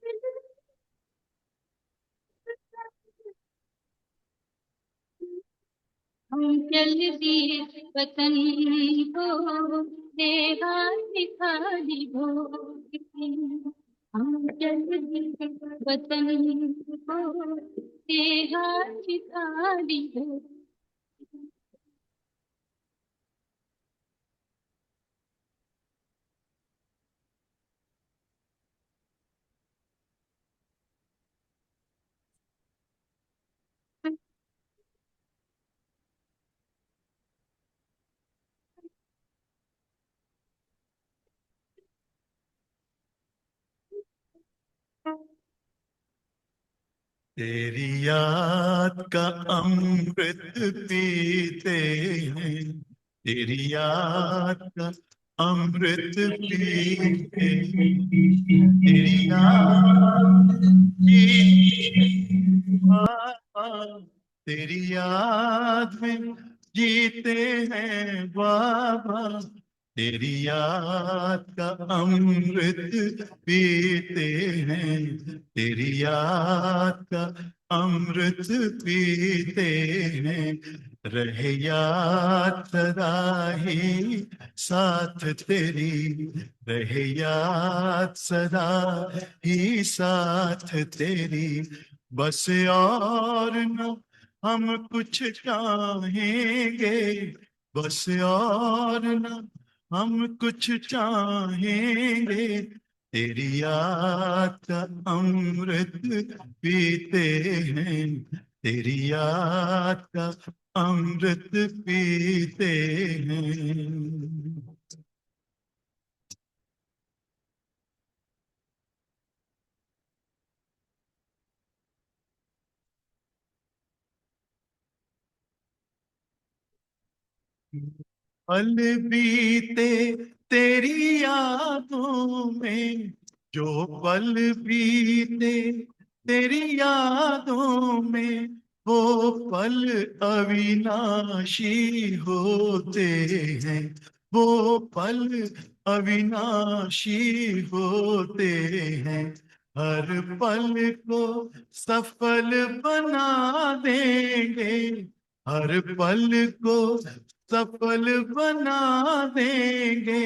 Speaker 10: हम चल दिए वतन को के हाथ खाली हो। हम चल दिए वतन को के हाथ खाली हो।
Speaker 1: तेरी याद का अमृत पीते हैं, तेरी याद का अमृत पीते हैं, तेरी याद तेरी याद में जीते हैं बाबा, तेरी याद का अमृत पीते हैं, तेरी याद का अमृत पीते हैं। रहे याद सदा ही साथ तेरी, रहे याद सदा ही साथ तेरी। बस और न हम कुछ चाहेंगे, बस और न हम कुछ चाहेंगे, तेरी याद का अमृत पीते हैं, तेरी याद का अमृत पीते हैं। पल बीते तेरी यादों में, जो पल बीते तेरी यादों में, वो पल अविनाशी होते हैं, वो पल अविनाशी होते हैं। हर पल को सफल बना देंगे, हर पल को सफल बना देंगे,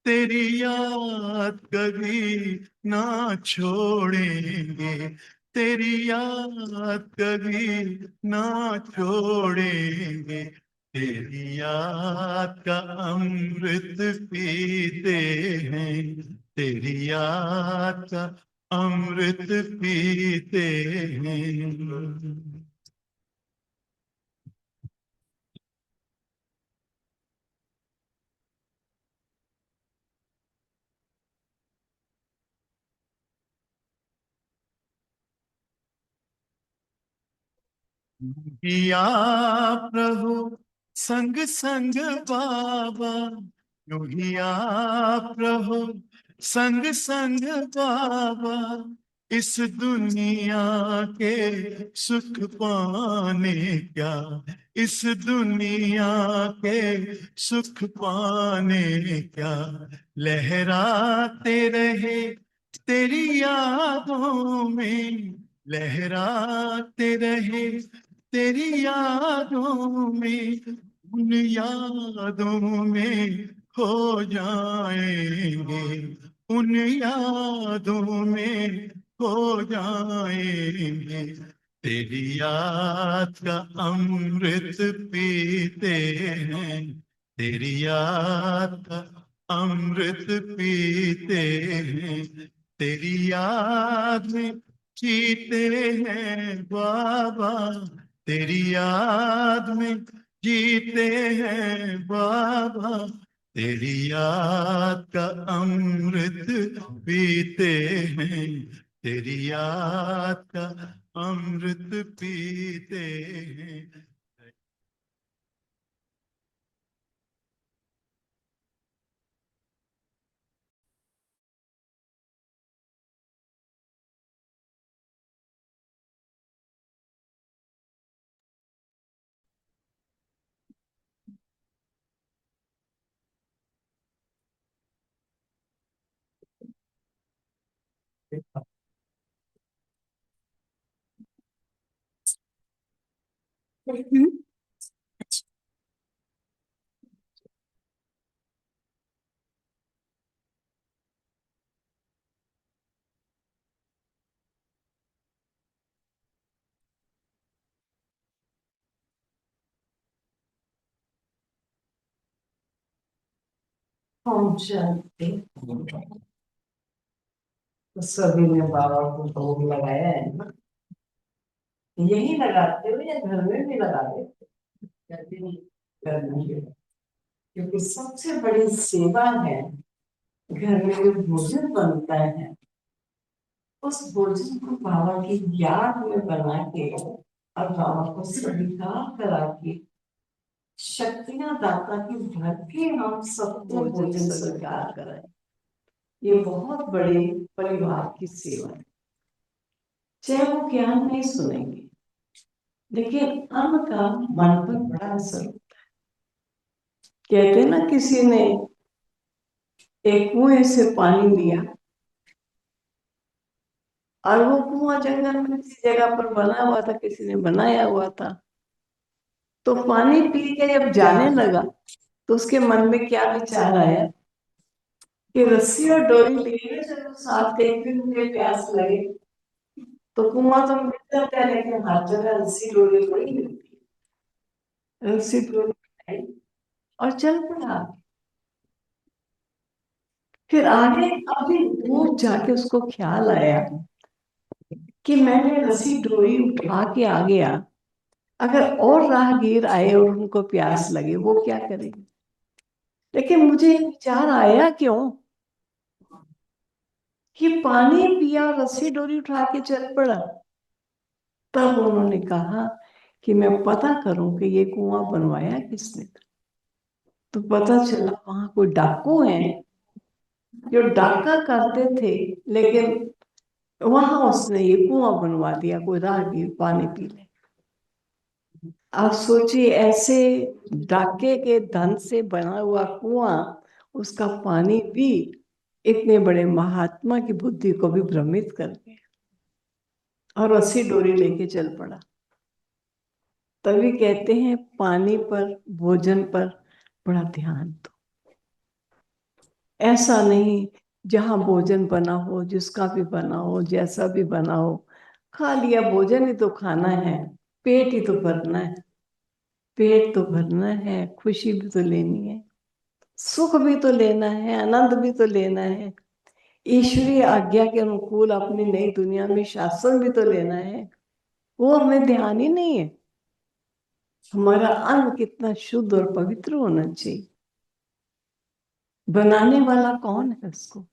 Speaker 1: तेरी याद कभी ना छोड़ेंगे, तेरी याद कभी ना छोड़ेंगे। तेरी याद का अमृत पीते हैं, तेरी याद का अमृत पीते हैं। किया प्रभु संग संग बाबा, यूं ही आप प्रभु संग संग बाबा, इस दुनिया के सुख पाने क्या, इस दुनिया के सुख पाने क्या, लहराते रहे तेरी यादों में, लहराते रहे तेरी यादों में, उन यादों में खो जाएंगे, उन यादों में खो जाएंगे। तेरी याद का अमृत पीते हैं, तेरी याद का अमृत पीते हैं, तेरी याद में जीते हैं बाबा, तेरी याद में जीते हैं बाबा, तेरी याद का अमृत पीते हैं, तेरी याद का अमृत पीते हैं।
Speaker 3: हम्म।
Speaker 9: हम जानते हैं। तो सभी ने बाबा को भोग लगाया है ना, यही लगाते हो या घर में भी लगा देते हो? कहते नहीं, घर में भी। क्योंकि सबसे बड़ी सेवा है, घर में जो भोजन बनता है उस भोजन को बाबा की याद में बना के और बाबा को स्वीकार करा के शक्तियां दाता की भर के हम सबको भोजन स्वीकार कराए। ये बहुत बड़े परिवार की सेवा है। चाहे वो ज्ञान नहीं सुनेंगे, लेकिन अन्न का मन पर बड़ा असर होता है। कहते ना, किसी ने एक कुएं से पानी लिया और वो कुआं जंगल में किसी जगह पर बना हुआ था, किसी ने बनाया हुआ था। तो पानी पी के जब जाने लगा तो उसके मन में क्या विचार आया कि रस्सी और डोरी लेके चलो साथ, एक दिन मुझे प्यास लगे। तो कुआं तो मिल जाता है, लेकिन हर जगह रस्सी डोरी थोड़ी मिलती है। रस्सी डोरी उठाई और चल पड़ा। फिर आगे अभी दूर जाके उसको ख्याल आया कि मैंने रस्सी डोरी उठा के आ गया, अगर और राहगीर आए और उनको प्यास लगे वो क्या करेंगे। लेकिन मुझे एक विचार आया क्यों कि पानी पिया, रस्सी डोरी उठा के चल पड़ा। तब उन्होंने कहा कि मैं पता करूं कि ये कुआं बनवाया किसने। तो पता चला वहां कोई डाकू हैं जो डाका करते थे, लेकिन वहां उसने ये कुआं बनवा दिया, कोई राहगीर पानी पी ले। आप सोचिए, ऐसे डाके के धन से बना हुआ कुआं, उसका पानी भी इतने बड़े महात्मा की बुद्धि को भी भ्रमित कर गया और रस्सी डोरी लेके चल पड़ा। तभी कहते हैं पानी पर, भोजन पर बड़ा ध्यान दो। ऐसा नहीं जहां भोजन बना हो, जिसका भी बना हो, जैसा भी बना हो, खा लिया। भोजन ही तो खाना है, पेट ही तो भरना है। पेट तो भरना है, खुशी भी तो लेनी है, सुख भी तो लेना है, आनंद भी तो लेना है, ईश्वरीय आज्ञा के अनुकूल अपनी नई दुनिया में शासन भी तो लेना है। वो हमें ध्यान ही नहीं है। हमारा अन्न कितना शुद्ध और पवित्र होना चाहिए। बनाने वाला कौन है उसको?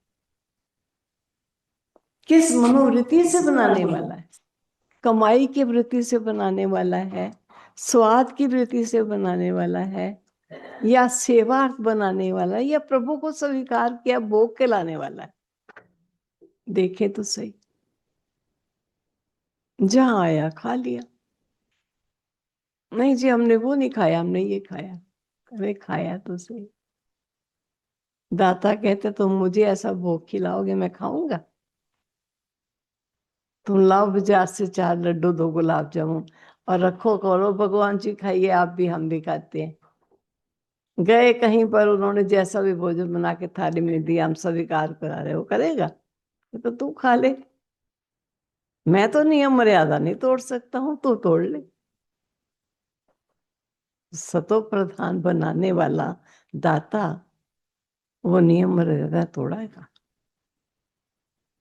Speaker 9: किस मनोवृत्ति से बनाने वाला है? कमाई की वृत्ति से बनाने वाला है, स्वाद की वृत्ति से बनाने वाला है, या सेवार्थ बनाने वाला है, या प्रभु को स्वीकार किया भोग के लाने वाला है? देखे तो सही। जहां आया खा लिया। नहीं जी, हमने वो नहीं खाया, हमने ये खाया। अरे खाया तो सही। दाता कहते तुम मुझे ऐसा भोग खिलाओगे, मैं खाऊंगा? तुम लाओ बाजार से 4 लड्डू, 2 गुलाब जामुन और रखो, करो भगवान जी खाइए, आप भी हम भी खाते हैं। गए कहीं पर, उन्होंने जैसा भी भोजन बना के थाली में दिया, हम स्वीकार करा रहे, वो करेगा? तो तू खा ले, मैं तो नियम मर्यादा नहीं तोड़ सकता हूं, तू तोड़ ले। सतो प्रधान बनाने वाला दाता वो नियम मर्यादा तोड़ेगा।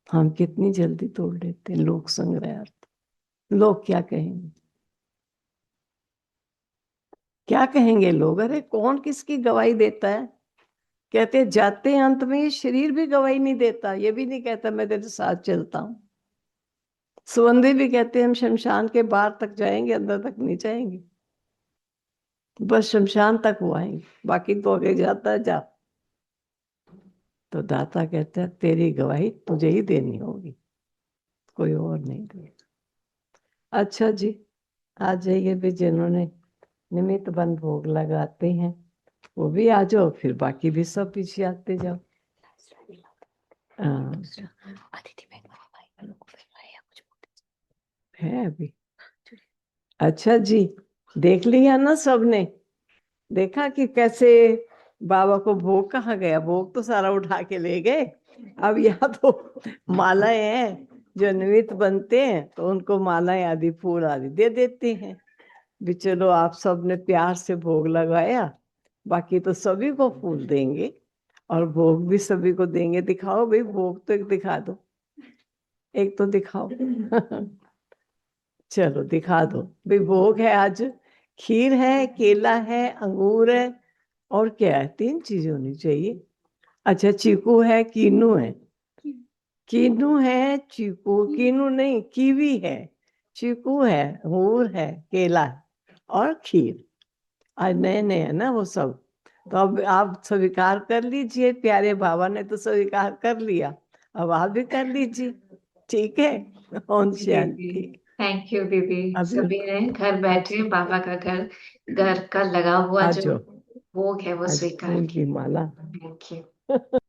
Speaker 9: हम कितनी जल्दी तोड़ लेते हैं। लोक संग्रहार्थ, लोग क्या कहेंगे? क्या कहेंगे लोग? अरे कौन किसकी गवाही देता है? कहते हैं जाते अंत में ये शरीर भी गवाही नहीं देता, ये भी नहीं कहता मैं तेरे साथ चलता हूं। सुवंदी भी कहते हैं हम शमशान के बाहर तक जाएंगे, अंदर तक नहीं जाएंगे, बस शमशान तक वो आएंगे, बाकी तो आगे जाता है जा। तो दाता कहते हैं तेरी गवाही तुझे ही देनी होगी, कोई और नहीं देगा। अच्छा जी, आ जाइए भी, जिन्होंने निमित्त बंद भोग लगाते हैं वो भी आ जाओ, फिर बाकी भी सब पीछे आते जाओ। है अभी। अच्छा जी, देख लिया ना सबने? देखा कि कैसे बाबा को भोग कहाँ गया? भोग तो सारा उठा के ले गए। अब यहाँ तो मालाएं हैं, जो निमित्त बनते हैं तो उनको मालाएं आदि फूल आदि दे देते हैं। भी चलो आप सबने प्यार से भोग लगाया, बाकी तो सभी को फूल देंगे और भोग भी सभी को देंगे। दिखाओ भाई, भोग तो एक दिखा दो, एक तो दिखाओ। चलो दिखा दो भाई। भोग है आज, खीर है, केला है, अंगूर है, और क्या है? 3 चीजें होनी चाहिए। अच्छा, चीकू है, कीनू है। कीनू है, चीकू, कीनू नहीं, कीवी है, चीकू है, अंगूर है, केला है और खीर। आज नए नए है ना वो सब। तो अब आप स्वीकार कर लीजिए, प्यारे बाबा ने तो स्वीकार कर लिया, अब आप भी कर लीजिए। ठीक है? ओम शांति।
Speaker 2: थैंक यू दीदी।
Speaker 9: अभी
Speaker 2: सभी ने घर बैठे बाबा का घर का लगा हुआ
Speaker 9: आ
Speaker 2: जो
Speaker 9: जाओ,
Speaker 2: भोग है वो
Speaker 9: आज
Speaker 2: स्वीकार
Speaker 9: फूल
Speaker 2: किया।
Speaker 9: की माला।
Speaker 2: Thank you.